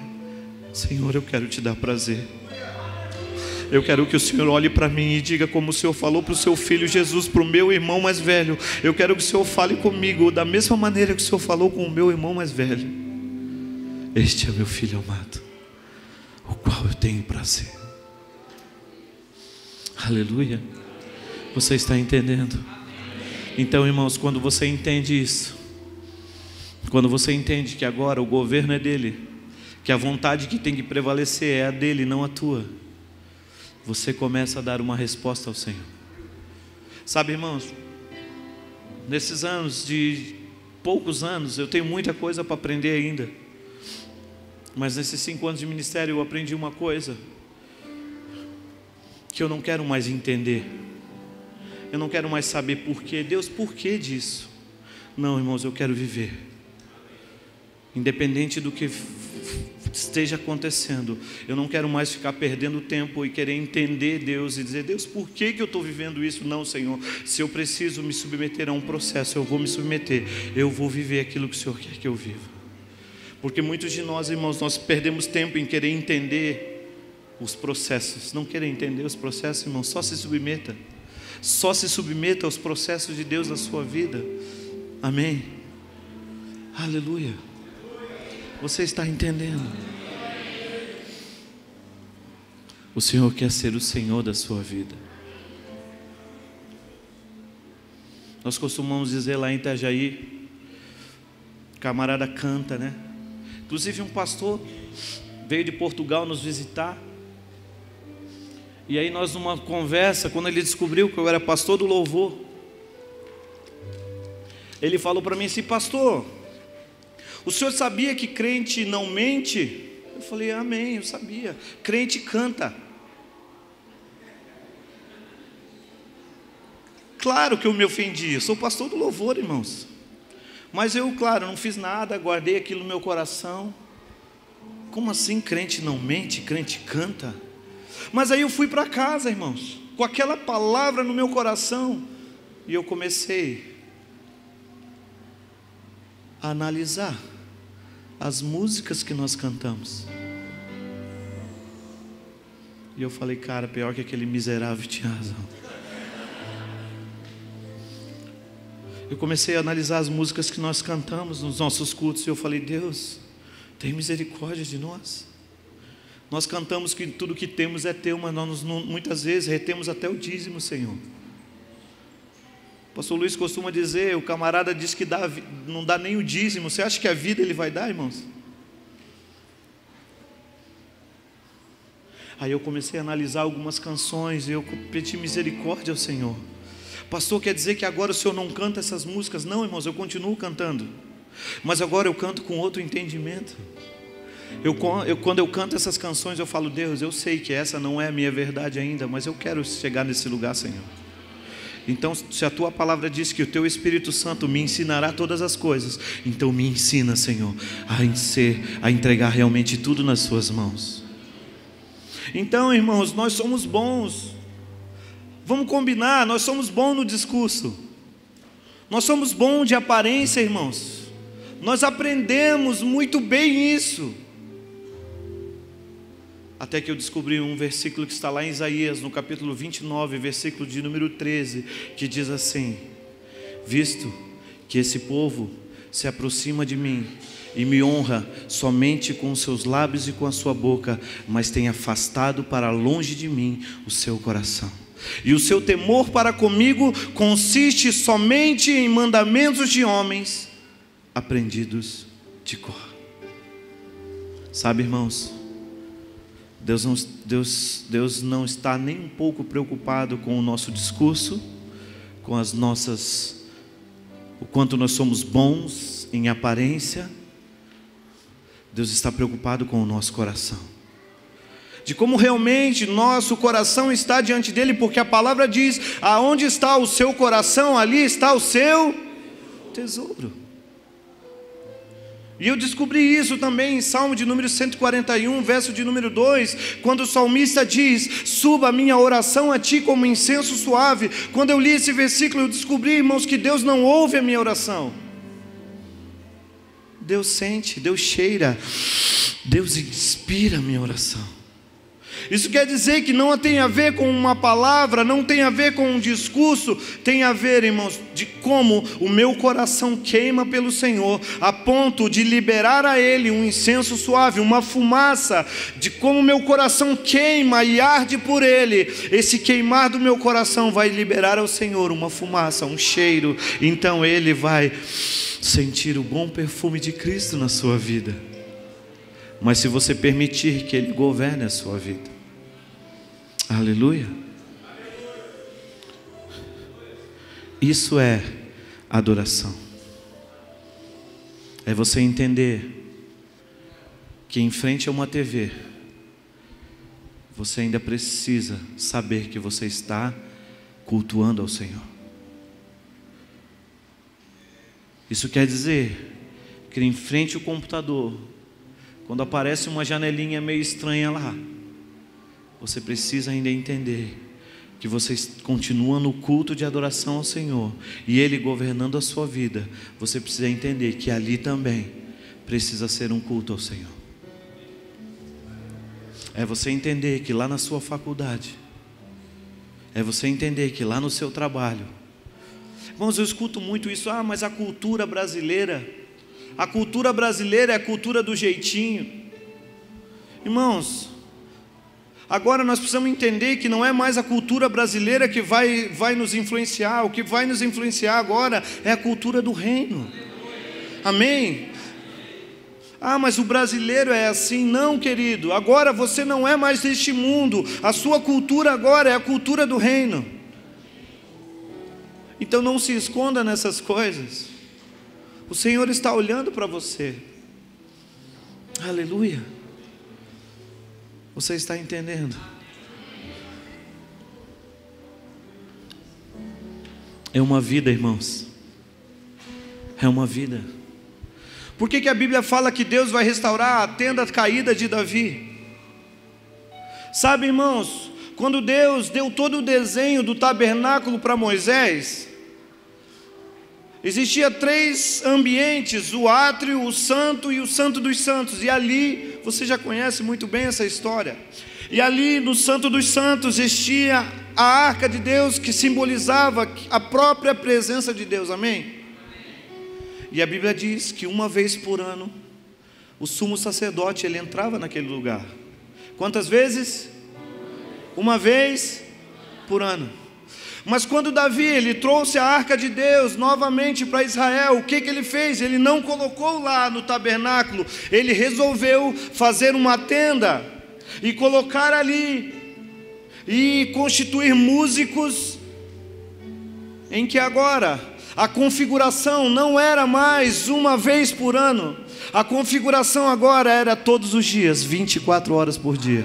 Senhor, eu quero te dar prazer. Eu quero que o Senhor olhe para mim e diga como o Senhor falou para o seu filho Jesus, para o meu irmão mais velho. Eu quero que o Senhor fale comigo da mesma maneira que o Senhor falou com o meu irmão mais velho. Este é meu filho amado, o qual eu tenho prazer. Aleluia. Você está entendendo? Então, irmãos, quando você entende isso, quando você entende que agora o governo é dele, que a vontade que tem que prevalecer é a dele, não a tua, você começa a dar uma resposta ao Senhor. Sabe, irmãos, nesses poucos anos, eu tenho muita coisa para aprender ainda. Mas nesses 5 anos de ministério eu aprendi uma coisa que eu não quero mais entender. Eu não quero mais saber porquê. Deus, por que disso? Não, irmãos, eu quero viver. Independente do que esteja acontecendo, eu não quero mais ficar perdendo tempo e querer entender Deus e dizer: Deus, por que eu estou vivendo isso? Não, Senhor, se eu preciso me submeter a um processo, eu vou me submeter. Eu vou viver aquilo que o Senhor quer que eu viva. Porque muitos de nós, irmãos, nós perdemos tempo em querer entender os processos. Não querer entender os processos, irmão, só se submeta. Só se submeta aos processos de Deus na sua vida. Amém. Aleluia. Você está entendendo? O Senhor quer ser o Senhor da sua vida. Nós costumamos dizer lá em Itajaí, camarada canta, né? Inclusive um pastor veio de Portugal nos visitar. E aí nós numa conversa, quando ele descobriu que eu era pastor do louvor, ele falou para mim assim: pastor, o senhor sabia que crente não mente? Eu falei: amém, eu sabia. Crente canta. Claro que eu me ofendi, eu sou pastor do louvor, irmãos. Mas eu, claro, não fiz nada, guardei aquilo no meu coração. Como assim crente não mente, crente canta? Mas aí eu fui para casa, irmãos, com aquela palavra no meu coração, e eu comecei a analisar as músicas que nós cantamos. E eu falei, cara, pior que aquele miserável tinha razão. Eu comecei a analisar as músicas que nós cantamos nos nossos cultos. E eu falei, Deus, tem misericórdia de nós. Nós cantamos que tudo que temos é teu, mas nós muitas vezes retemos até o dízimo, Senhor. O pastor Luiz costuma dizer, o camarada diz que não dá nem o dízimo. Você acha que a vida ele vai dar, irmãos? Aí eu comecei a analisar algumas canções e eu pedi misericórdia ao Senhor. Pastor, quer dizer que agora o Senhor não canta essas músicas? Não, irmãos, eu continuo cantando, mas agora eu canto com outro entendimento. Quando eu canto essas canções, eu falo, Deus, eu sei que essa não é a minha verdade ainda, mas eu quero chegar nesse lugar, Senhor. Então, se a Tua palavra diz que o Teu Espírito Santo me ensinará todas as coisas, então me ensina, Senhor, a entregar realmente tudo nas Suas mãos. Então, irmãos, nós somos bons. Vamos combinar, nós somos bons no discurso. Nós somos bons de aparência, irmãos. Nós aprendemos muito bem isso. Até que eu descobri um versículo que está lá em Isaías, no capítulo 29, versículo de número 13, que diz assim: visto que esse povo se aproxima de mim e me honra somente com os seus lábios e com a sua boca, mas tem afastado para longe de mim o seu coração. E o seu temor para comigo consiste somente em mandamentos de homens aprendidos de cor. Sabe, irmãos, Deus não está nem um pouco preocupado com o nosso discurso, com as nossas, o quanto nós somos bons em aparência. Deus está preocupado com o nosso coração, de como realmente nosso coração está diante dele, porque a palavra diz, aonde está o seu coração, ali está o seu tesouro. E eu descobri isso também em Salmo de número 141, verso de número 2, quando o salmista diz, suba a minha oração a ti como incenso suave. Quando eu li esse versículo, eu descobri, irmãos, que Deus não ouve a minha oração. Deus sente, Deus cheira, Deus inspira a minha oração. Isso quer dizer que não tem a ver com uma palavra, não tem a ver com um discurso, tem a ver, irmãos, de como o meu coração queima pelo Senhor, a ponto de liberar a Ele um incenso suave, uma fumaça, de como o meu coração queima e arde por Ele. Esse queimar do meu coração vai liberar ao Senhor uma fumaça, um cheiro, então Ele vai sentir o bom perfume de Cristo na sua vida. Mas se você permitir que Ele governe a sua vida, aleluia, isso é adoração. É você entender que em frente a uma TV, você ainda precisa saber que você está cultuando ao Senhor. Isso quer dizer que em frente ao computador, quando aparece uma janelinha meio estranha lá, você precisa ainda entender que você continua no culto de adoração ao Senhor, e Ele governando a sua vida. Você precisa entender que ali também precisa ser um culto ao Senhor. É você entender que lá na sua faculdade, é você entender que lá no seu trabalho, irmãos, eu escuto muito isso, mas a cultura brasileira é a cultura do jeitinho. Irmãos, agora nós precisamos entender que não é mais a cultura brasileira que vai nos influenciar. O que vai nos influenciar agora é a cultura do reino. Amém? Mas o brasileiro é assim. Não, querido, agora você não é mais deste mundo. A sua cultura agora é a cultura do reino. Então não se esconda nessas coisas. O Senhor está olhando para você. Aleluia. Você está entendendo? É uma vida, irmãos. É uma vida. Por que a Bíblia fala que Deus vai restaurar a tenda caída de Davi? Sabe, irmãos, quando Deus deu todo o desenho do tabernáculo para Moisés, Existia 3 ambientes: o átrio, o santo e o santo dos santos. E ali, você já conhece muito bem essa história. E ali no santo dos santos existia a arca de Deus, que simbolizava a própria presença de Deus, amém? E a Bíblia diz que uma vez por ano, o sumo sacerdote, ele entrava naquele lugar. Quantas vezes? Uma vez por ano. Mas quando Davi, ele trouxe a arca de Deus novamente para Israel, o que ele fez? Ele não colocou lá no tabernáculo, ele resolveu fazer uma tenda e colocar ali, e constituir músicos, em que agora a configuração não era mais uma vez por ano, a configuração agora era todos os dias, 24 horas por dia.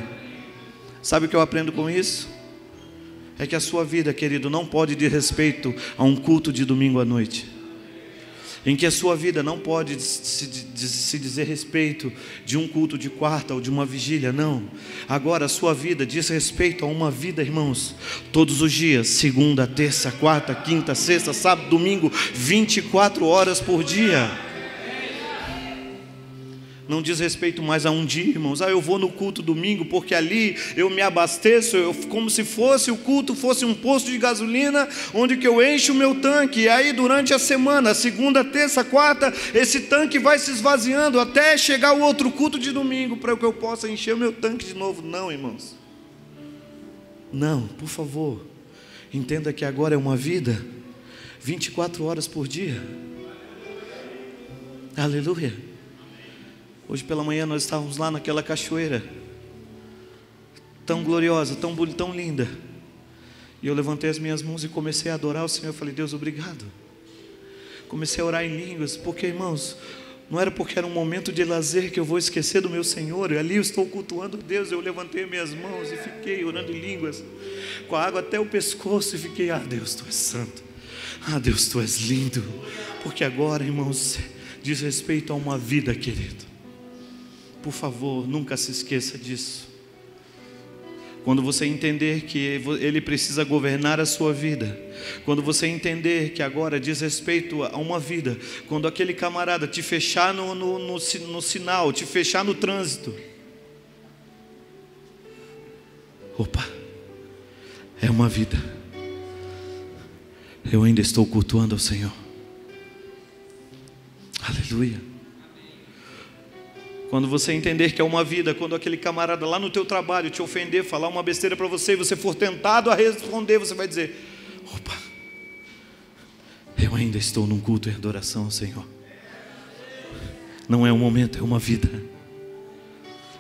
Sabe o que eu aprendo com isso? É que a sua vida, querido, não pode dizer respeito a um culto de domingo à noite, em que a sua vida não pode se dizer respeito de um culto de quarta ou de uma vigília, não. Agora a sua vida diz respeito a uma vida, irmãos, todos os dias, segunda, terça, quarta, quinta, sexta, sábado, domingo, 24 horas por dia. Não diz respeito mais a um dia, irmãos. Eu vou no culto domingo porque ali eu me abasteço, como se fosse o culto fosse um posto de gasolina, onde que eu encho o meu tanque. E aí durante a semana, segunda, terça, quarta, esse tanque vai se esvaziando até chegar o outro culto de domingo, para que eu possa encher o meu tanque de novo. Não, irmãos. Não, por favor. Entenda que agora é uma vida 24 horas por dia. Aleluia. Hoje pela manhã nós estávamos lá naquela cachoeira, tão gloriosa, tão linda. E eu levantei as minhas mãos e comecei a adorar o Senhor. Eu falei: Deus, obrigado. Comecei a orar em línguas, porque, irmãos, não era porque era um momento de lazer que eu vou esquecer do meu Senhor. E ali eu estou cultuando a Deus. Eu levantei minhas mãos e fiquei orando em línguas, com a água até o pescoço, e fiquei: Deus, Tu és santo. Deus, Tu és lindo. Porque agora, irmãos, diz respeito a uma vida, querido. Por favor, nunca se esqueça disso. Quando você entender que Ele precisa governar a sua vida, quando você entender que agora diz respeito a uma vida, quando aquele camarada te fechar no sinal, te fechar no trânsito, é uma vida. Eu ainda estou cultuando ao Senhor. Aleluia. Quando você entender que é uma vida, quando aquele camarada lá no teu trabalho te ofender, falar uma besteira para você, e você for tentado a responder, você vai dizer: eu ainda estou num culto e adoração ao Senhor. Não é um momento, é uma vida.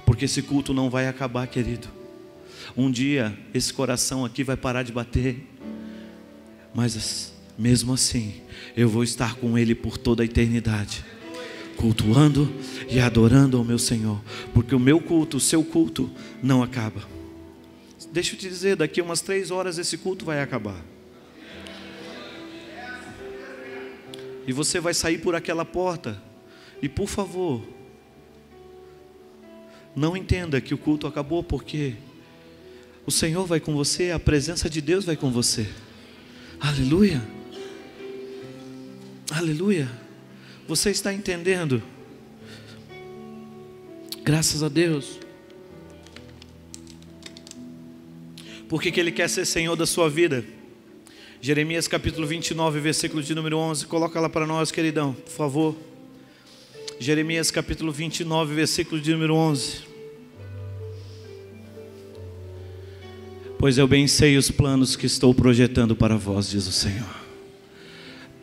Porque esse culto não vai acabar, querido. Um dia esse coração aqui vai parar de bater, mas mesmo assim eu vou estar com Ele por toda a eternidade, cultuando e adorando ao meu Senhor, porque o meu culto, o seu culto não acaba. Deixa eu te dizer, daqui umas 3 horas esse culto vai acabar, e você vai sair por aquela porta. E por favor, não entenda que o culto acabou, porque o Senhor vai com você, a presença de Deus vai com você. Aleluia, aleluia. Você está entendendo? Graças a Deus. Por que Ele quer ser Senhor da sua vida? Jeremias capítulo 29, versículo de número 11. Coloca lá para nós, queridão, por favor. Jeremias capítulo 29, versículo de número 11. Pois eu bem sei os planos que estou projetando para vós, diz o Senhor.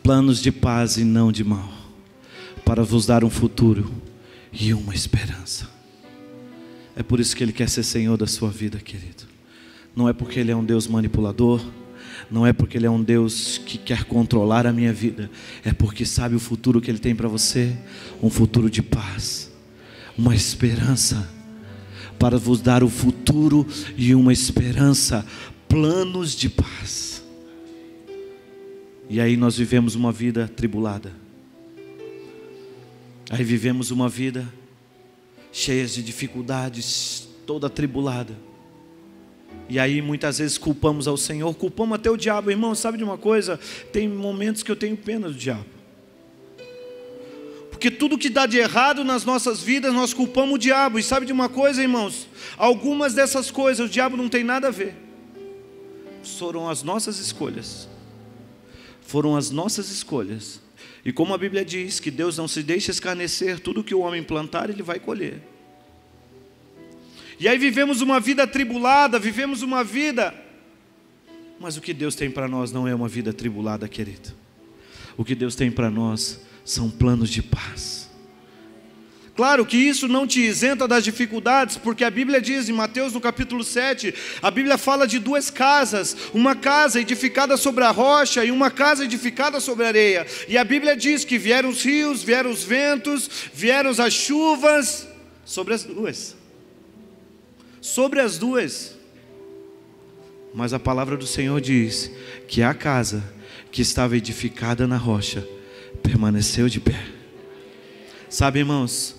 Planos de paz e não de mal, para vos dar um futuro e uma esperança. É por isso que Ele quer ser Senhor da sua vida, querido. Não é porque Ele é um Deus manipulador, não é porque Ele é um Deus que quer controlar a minha vida. É porque sabe o futuro que Ele tem para você, um futuro de paz, uma esperança, para vos dar o futuro e uma esperança, planos de paz. E aí nós vivemos uma vida atribulada. Aí vivemos uma vida cheia de dificuldades, toda atribulada. E aí muitas vezes culpamos ao Senhor, culpamos até o diabo. Irmão, sabe de uma coisa? Tem momentos que eu tenho pena do diabo. Porque tudo que dá de errado nas nossas vidas, nós culpamos o diabo. E sabe de uma coisa, irmãos? Algumas dessas coisas o diabo não tem nada a ver. Foram as nossas escolhas. Foram as nossas escolhas. E como a Bíblia diz que Deus não se deixa escarnecer, tudo que o homem plantar, ele vai colher. E aí vivemos uma vida atribulada, vivemos uma vida... Mas o que Deus tem para nós não é uma vida atribulada, querido. O que Deus tem para nós são planos de paz. Claro que isso não te isenta das dificuldades, porque a Bíblia diz em Mateus no capítulo 7, a Bíblia fala de duas casas, uma casa edificada sobre a rocha e uma casa edificada sobre a areia. E a Bíblia diz que vieram os rios, vieram os ventos, vieram as chuvas, sobre as duas. Sobre as duas. Mas a palavra do Senhor diz que a casa que estava edificada na rocha permaneceu de pé. Sabe, irmãos,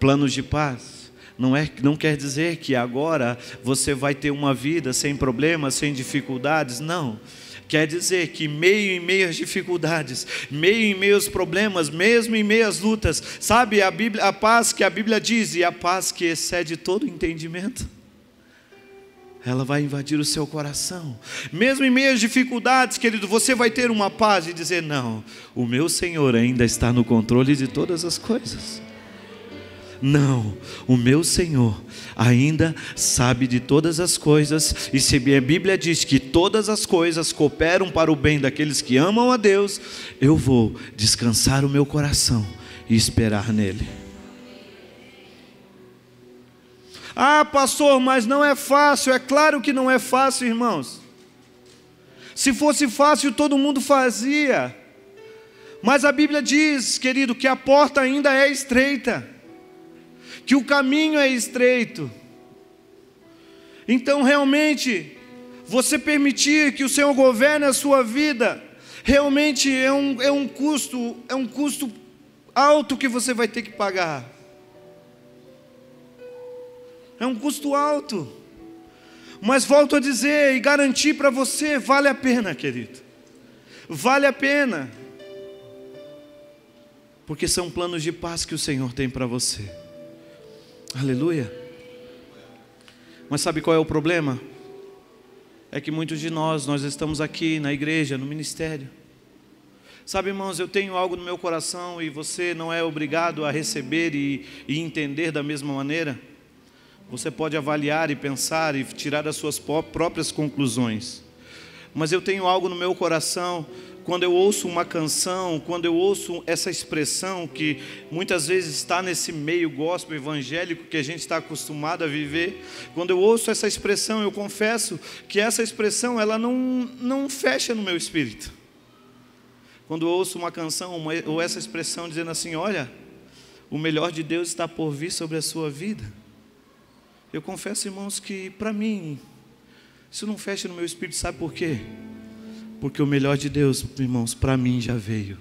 planos de paz não quer dizer que agora você vai ter uma vida sem problemas, sem dificuldades. Não. Quer dizer que em meio às dificuldades, em meio aos problemas, mesmo em meio às lutas, sabe, a paz que a Bíblia diz, e a paz que excede todo entendimento, ela vai invadir o seu coração. Mesmo em meio às dificuldades, querido, você vai ter uma paz e dizer: não, o meu Senhor ainda está no controle de todas as coisas. Não, o meu Senhor ainda sabe de todas as coisas. E se a Bíblia diz que todas as coisas cooperam para o bem daqueles que amam a Deus, eu vou descansar o meu coração e esperar nele. Ah, pastor, mas não é fácil. É claro que não é fácil, irmãos. Se fosse fácil, todo mundo fazia. Mas a Bíblia diz, querido, que a porta ainda é estreita, que o caminho é estreito. Então, realmente, você permitir que o Senhor governe a sua vida, realmente é um custo alto que você vai ter que pagar. É um custo alto. Mas volto a dizer e garantir para você, vale a pena, querido. Vale a pena. Porque são planos de paz que o Senhor tem para você. Aleluia. Mas sabe qual é o problema? É que muitos de nós estamos aqui na igreja, no ministério. Sabe, irmãos, eu tenho algo no meu coração e você não é obrigado a receber e entender da mesma maneira. Você pode avaliar e pensar e tirar as suas próprias conclusões. Mas eu tenho algo no meu coração, quando eu ouço uma canção, quando eu ouço essa expressão que muitas vezes está nesse meio gospel evangélico que a gente está acostumado a viver. Quando eu ouço essa expressão, eu confesso que essa expressão ela não fecha no meu espírito. Quando eu ouço uma canção ou essa expressão dizendo assim: olha, o melhor de Deus está por vir sobre a sua vida. Eu confesso, irmãos, que para mim, isso não fecha no meu espírito. Sabe por quê? Porque o melhor de Deus, irmãos, para mim já veio.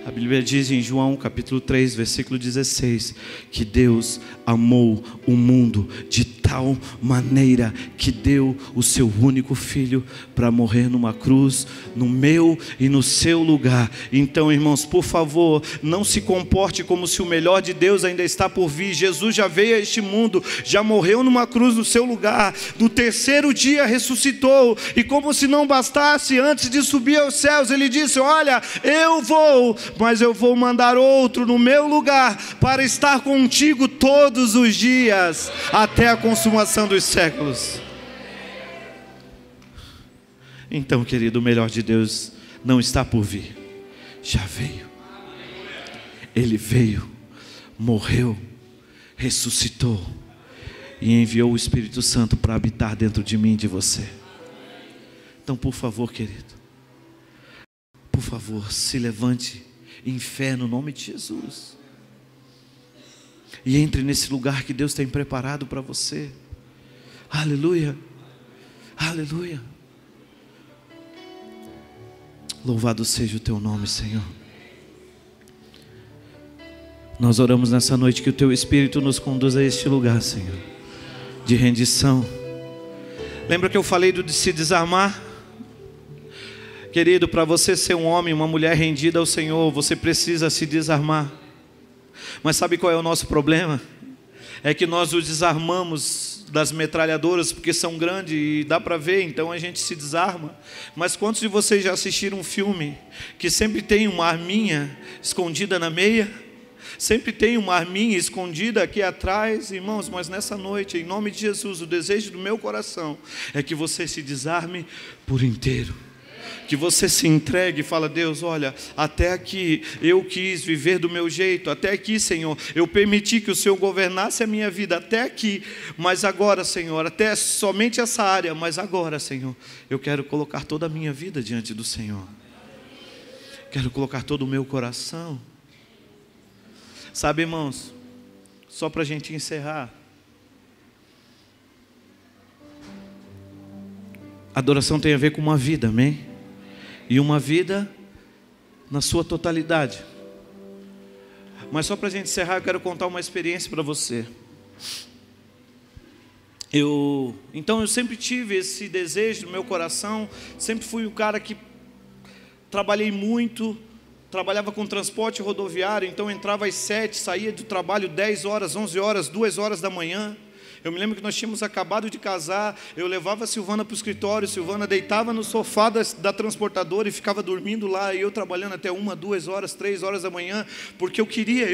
A Bíblia diz em João capítulo 3, versículo 16, que Deus amou o mundo de tal maneira que deu o seu único filho para morrer numa cruz, no meu e no seu lugar. Então, irmãos, por favor, não se comporte como se o melhor de Deus ainda está por vir. Jesus já veio a este mundo, já morreu numa cruz no seu lugar, no terceiro dia ressuscitou, e como se não bastasse, antes de subir aos céus, ele disse: olha, eu vou, mas eu vou mandar outro no meu lugar para estar contigo todos os dias, até a consumação dos séculos. Então, querido, o melhor de Deus não está por vir, já veio. Ele veio, morreu, ressuscitou e enviou o Espírito Santo para habitar dentro de mim e de você. Então, por favor, querido, por favor, se levante em fé no nome de Jesus e entre nesse lugar que Deus tem preparado para você. Aleluia, aleluia. Louvado seja o teu nome, Senhor. Nós oramos nessa noite que o teu Espírito nos conduza a este lugar, Senhor, de rendição. Lembra que eu falei de se desarmar? Querido, para você ser um homem, uma mulher rendida ao Senhor, você precisa se desarmar. Mas sabe qual é o nosso problema? É que nós os desarmamos das metralhadoras, porque são grandes e dá para ver, então a gente se desarma. Mas quantos de vocês já assistiram um filme que sempre tem uma arminha escondida na meia? Sempre tem uma arminha escondida aqui atrás? Irmãos, mas nessa noite, em nome de Jesus, o desejo do meu coração é que você se desarme por inteiro. Que você se entregue e fala: Deus, olha, até aqui eu quis viver do meu jeito, até aqui, Senhor, eu permiti que o Senhor governasse a minha vida, até aqui, mas agora, Senhor, até somente essa área, mas agora, Senhor, eu quero colocar toda a minha vida diante do Senhor, quero colocar todo o meu coração. Sabe, irmãos, só para a gente encerrar, adoração tem a ver com uma vida, amém? E uma vida na sua totalidade. Mas só para a gente encerrar, eu quero contar uma experiência para você. Então eu sempre tive esse desejo no meu coração. Sempre fui o cara que trabalhei muito. Trabalhava com transporte rodoviário. Então eu entrava às 7, saía do trabalho 10 horas, 11 horas, 2 horas da manhã. Eu me lembro que nós tínhamos acabado de casar, eu levava a Silvana para o escritório, Silvana deitava no sofá da transportadora e ficava dormindo lá, e eu trabalhando até 1, 2 horas, 3 horas da manhã, porque eu queria,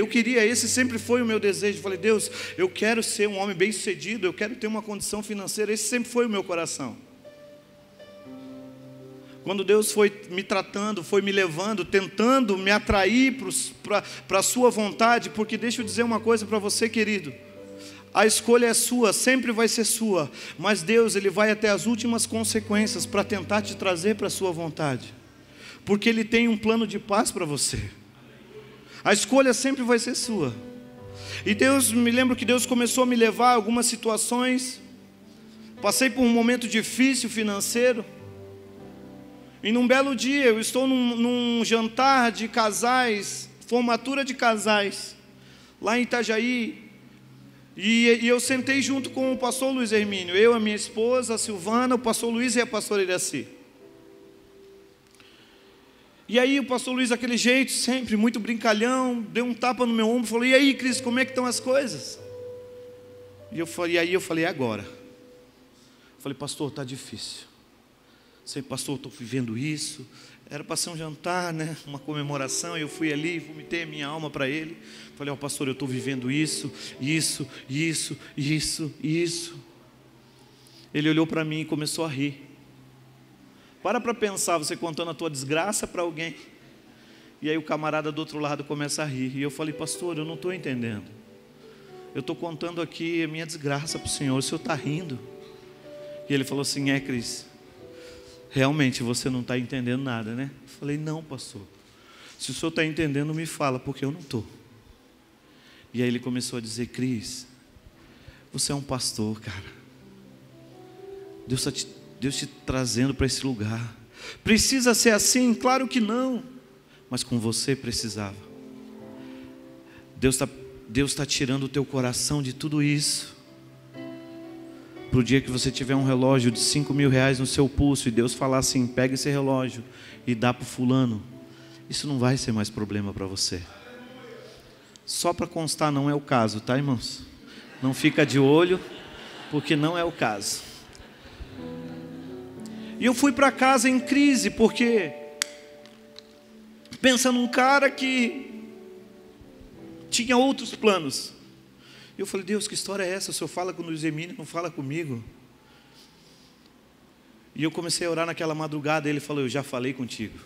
esse sempre foi o meu desejo. Eu falei: Deus, eu quero ser um homem bem sucedido, eu quero ter uma condição financeira, esse sempre foi o meu coração. Quando Deus foi me tratando, foi me levando, tentando me atrair para a sua vontade, porque deixa eu dizer uma coisa para você, querido, a escolha é sua, sempre vai ser sua, mas Deus, Ele vai até as últimas consequências para tentar te trazer para a sua vontade, porque Ele tem um plano de paz para você. A escolha sempre vai ser sua. E me lembro que Deus começou a me levar a algumas situações. Passei por um momento difícil financeiro, e num belo dia eu estou num jantar de casais, formatura de casais, lá em Itajaí. E eu sentei junto com o pastor Luiz Hermínio, eu, a minha esposa, a Silvana, o pastor Luiz e a pastora Iraci. E aí o pastor Luiz, daquele jeito, sempre muito brincalhão, deu um tapa no meu ombro e falou: e aí, Cristo, como é que estão as coisas? E aí eu falei: agora. Eu falei: pastor, está difícil. Eu falei: pastor, estou vivendo isso. Era para ser um jantar, né? Uma comemoração, e eu fui ali, vomitei a minha alma para ele. Falei: ó, pastor, eu estou vivendo isso. Ele olhou para mim e começou a rir. Para pensar, você contando a tua desgraça para alguém, e aí o camarada do outro lado começa a rir. E eu falei: pastor, eu não estou entendendo. Eu estou contando aqui a minha desgraça para o senhor está rindo. E ele falou assim: Cris, realmente você não está entendendo nada, né? Eu falei: não, pastor, se o senhor está entendendo, me fala, porque eu não estou. E aí ele começou a dizer: Cris, você é um pastor, cara. Deus te trazendo para esse lugar. Precisa ser assim? Claro que não, mas com você precisava. Deus está tirando o teu coração de tudo isso, para o dia que você tiver um relógio de 5 mil reais no seu pulso, e Deus falar assim: pega esse relógio e dá para o fulano. Isso não vai ser mais problema para você. Só para constar, não é o caso, tá, irmãos? Não fica de olho, porque não é o caso. E eu fui para casa em crise, porque pensa num cara que tinha outros planos. Eu falei: Deus, que história é essa? O senhor fala com o Luiz Hermínio, não fala comigo. E eu comecei a orar naquela madrugada. Ele falou: eu já falei contigo,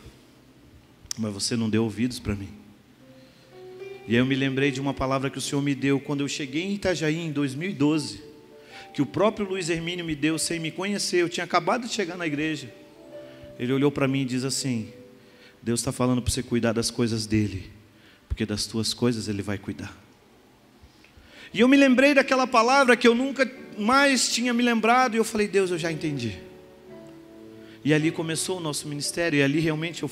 mas você não deu ouvidos para mim. E aí eu me lembrei de uma palavra que o Senhor me deu quando eu cheguei em Itajaí em 2012, que o próprio Luiz Hermínio me deu sem me conhecer. Eu tinha acabado de chegar na igreja. Ele olhou para mim e diz assim: Deus está falando para você cuidar das coisas dele, porque das tuas coisas ele vai cuidar. E eu me lembrei daquela palavra que eu nunca mais tinha me lembrado, e eu falei: Deus, eu já entendi. E ali começou o nosso ministério, e ali realmente eu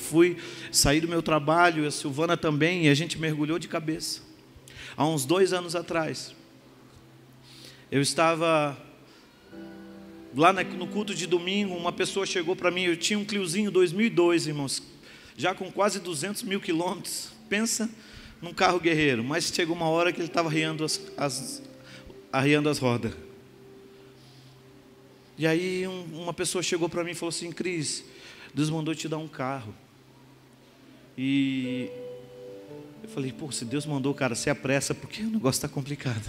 saí do meu trabalho, e a Silvana também, e a gente mergulhou de cabeça. Há uns 2 anos atrás, eu estava lá no culto de domingo, uma pessoa chegou para mim, eu tinha um Cliozinho 2002, irmãos, já com quase 200 mil quilômetros. Pensa num carro guerreiro, mas chegou uma hora que ele estava arriando as rodas. E aí uma pessoa chegou para mim e falou assim: Cris, Deus mandou te dar um carro. E eu falei: pô, se Deus mandou, cara, se apressa, porque o negócio está complicado.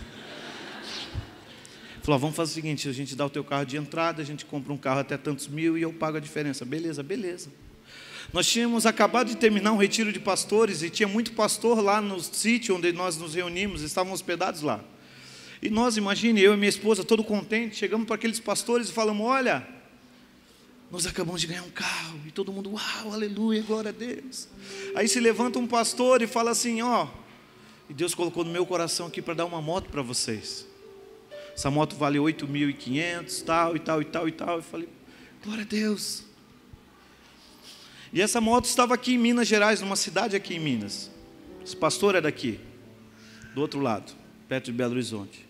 Ele falou: vamos fazer o seguinte, a gente dá o teu carro de entrada, a gente compra um carro até tantos mil e eu pago a diferença. Beleza, beleza. Nós tínhamos acabado de terminar um retiro de pastores e tinha muito pastor lá no sítio onde nós nos reunimos, estavam hospedados lá. E nós, imagine, eu e minha esposa, todo contente, chegamos para aqueles pastores e falamos: olha, nós acabamos de ganhar um carro. E todo mundo: uau, aleluia, glória a Deus. Aí se levanta um pastor e fala assim: ó, e Deus colocou no meu coração aqui para dar uma moto para vocês. Essa moto vale 8.500, tal e tal e tal e tal. Eu falei: glória a Deus. E essa moto estava aqui em Minas Gerais, numa cidade aqui em Minas. Esse pastor é daqui, do outro lado, perto de Belo Horizonte.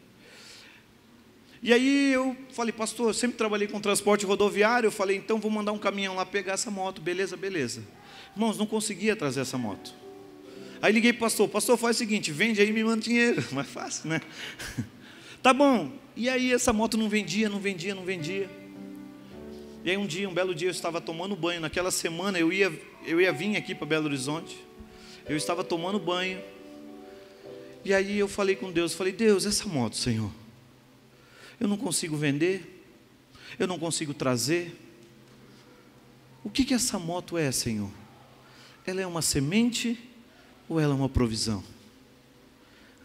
E aí eu falei: pastor, eu sempre trabalhei com transporte rodoviário. Eu falei: então vou mandar um caminhão lá pegar essa moto. Beleza, beleza. Irmãos, não conseguia trazer essa moto. Aí liguei para o pastor: pastor, faz o seguinte, vende aí e me manda dinheiro. Mais fácil, né? Tá bom. E aí essa moto não vendia. E aí um belo dia eu estava tomando banho. Naquela semana eu ia vir aqui para Belo Horizonte. Eu estava tomando banho. E aí eu falei com Deus, falei: Deus, essa moto, Senhor, eu não consigo vender, eu não consigo trazer. O que essa moto é, Senhor? Ela é uma semente ou ela é uma provisão?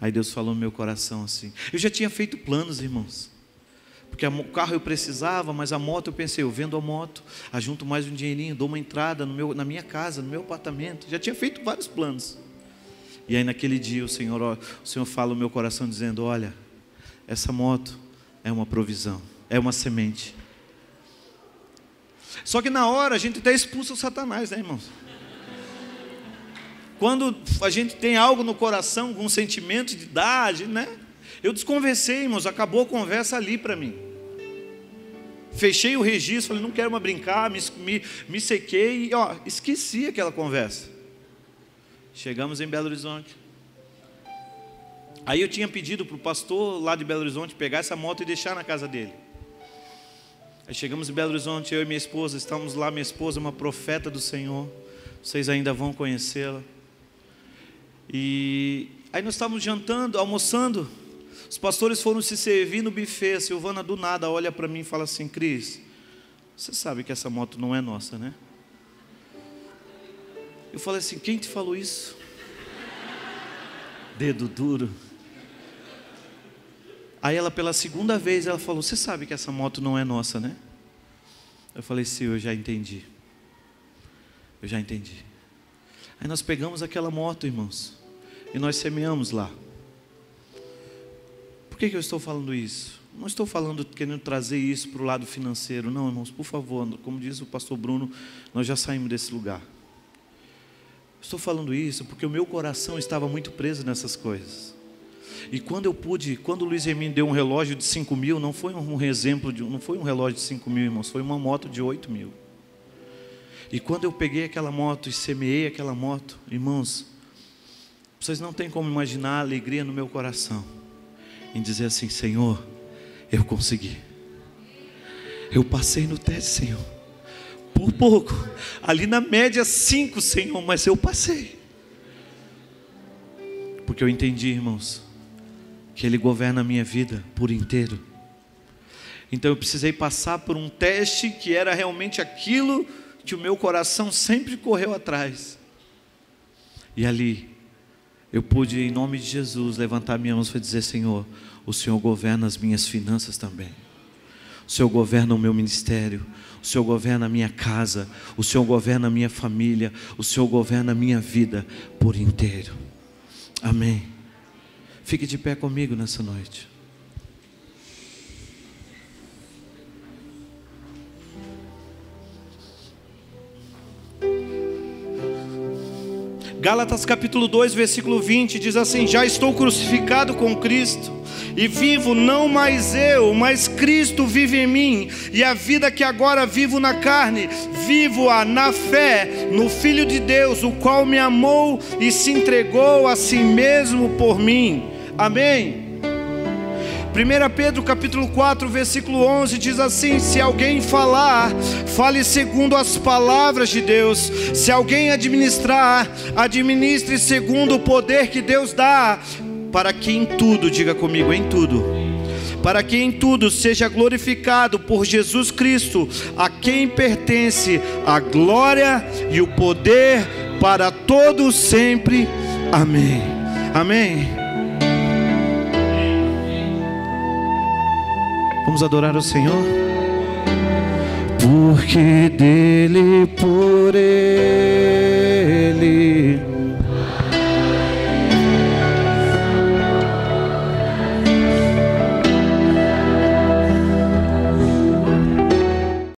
Aí Deus falou no meu coração assim. Eu já tinha feito planos, irmãos, porque o carro eu precisava, mas a moto eu pensei: eu vendo a moto, ajunto mais um dinheirinho, dou uma entrada na minha casa, no meu apartamento. Já tinha feito vários planos. E aí naquele dia o Senhor fala no meu coração dizendo: olha, essa moto é uma provisão, é uma semente. Só que na hora a gente até expulsa o Satanás, né, irmãos? Quando a gente tem algo no coração, com um sentimento de dar, né? Eu desconversei, irmãos, acabou a conversa ali para mim. Fechei o registro, falei: não quero mais brincar, me sequei e esqueci aquela conversa. Chegamos em Belo Horizonte. Aí eu tinha pedido para o pastor lá de Belo Horizonte pegar essa moto e deixar na casa dele. Aí chegamos em Belo Horizonte, eu e minha esposa, estamos lá. Minha esposa é uma profeta do Senhor, vocês ainda vão conhecê-la. E aí nós estávamos jantando, almoçando. Os pastores foram se servir no buffet. A Silvana do nada olha para mim e fala assim: Cris, você sabe que essa moto não é nossa, né? Eu falei assim: quem te falou isso? Dedo duro. Aí ela, pela segunda vez, ela falou: você sabe que essa moto não é nossa, né? Eu falei: sim, eu já entendi. Eu já entendi. Aí nós pegamos aquela moto, irmãos, e nós semeamos lá. Por que eu estou falando isso? Não estou falando, querendo trazer isso para o lado financeiro. Não, irmãos, por favor, como diz o pastor Bruno, nós já saímos desse lugar. Estou falando isso porque o meu coração estava muito preso nessas coisas. E quando o Luiz Hermínio deu um relógio de 5 mil, não foi não foi um relógio de 5 mil, irmãos, foi uma moto de 8 mil. E quando eu peguei aquela moto e semeei aquela moto, irmãos, vocês não têm como imaginar a alegria no meu coração, em dizer assim: Senhor, eu consegui. Eu passei no teste, Senhor. Por pouco, ali na média 5, Senhor, mas eu passei. Porque eu entendi, irmãos, que Ele governa a minha vida por inteiro. Então eu precisei passar por um teste que era realmente aquilo que o meu coração sempre correu atrás. E ali eu pude, em nome de Jesus, levantar minha mão e dizer: Senhor, o Senhor governa as minhas finanças também. O Senhor governa o meu ministério. O Senhor governa a minha casa. O Senhor governa a minha família. O Senhor governa a minha vida por inteiro. Amém. Fique de pé comigo nessa noite. Gálatas capítulo 2, versículo 20 diz assim: já estou crucificado com Cristo, E vivo não mais eu, mas Cristo vive em mim. E a vida que agora vivo na carne, vivo-a na fé no Filho de Deus, o qual me amou e se entregou a si mesmo por mim. Amém. 1 Pedro capítulo 4, versículo 11 diz assim: se alguém falar, fale segundo as palavras de Deus. Se alguém administrar, administre segundo o poder que Deus dá, para que em tudo, diga comigo, em tudo, para que em tudo seja glorificado por Jesus Cristo, a quem pertence a glória e o poder para todos sempre. Amém. Amém. Vamos adorar o Senhor. Porque dele, por ele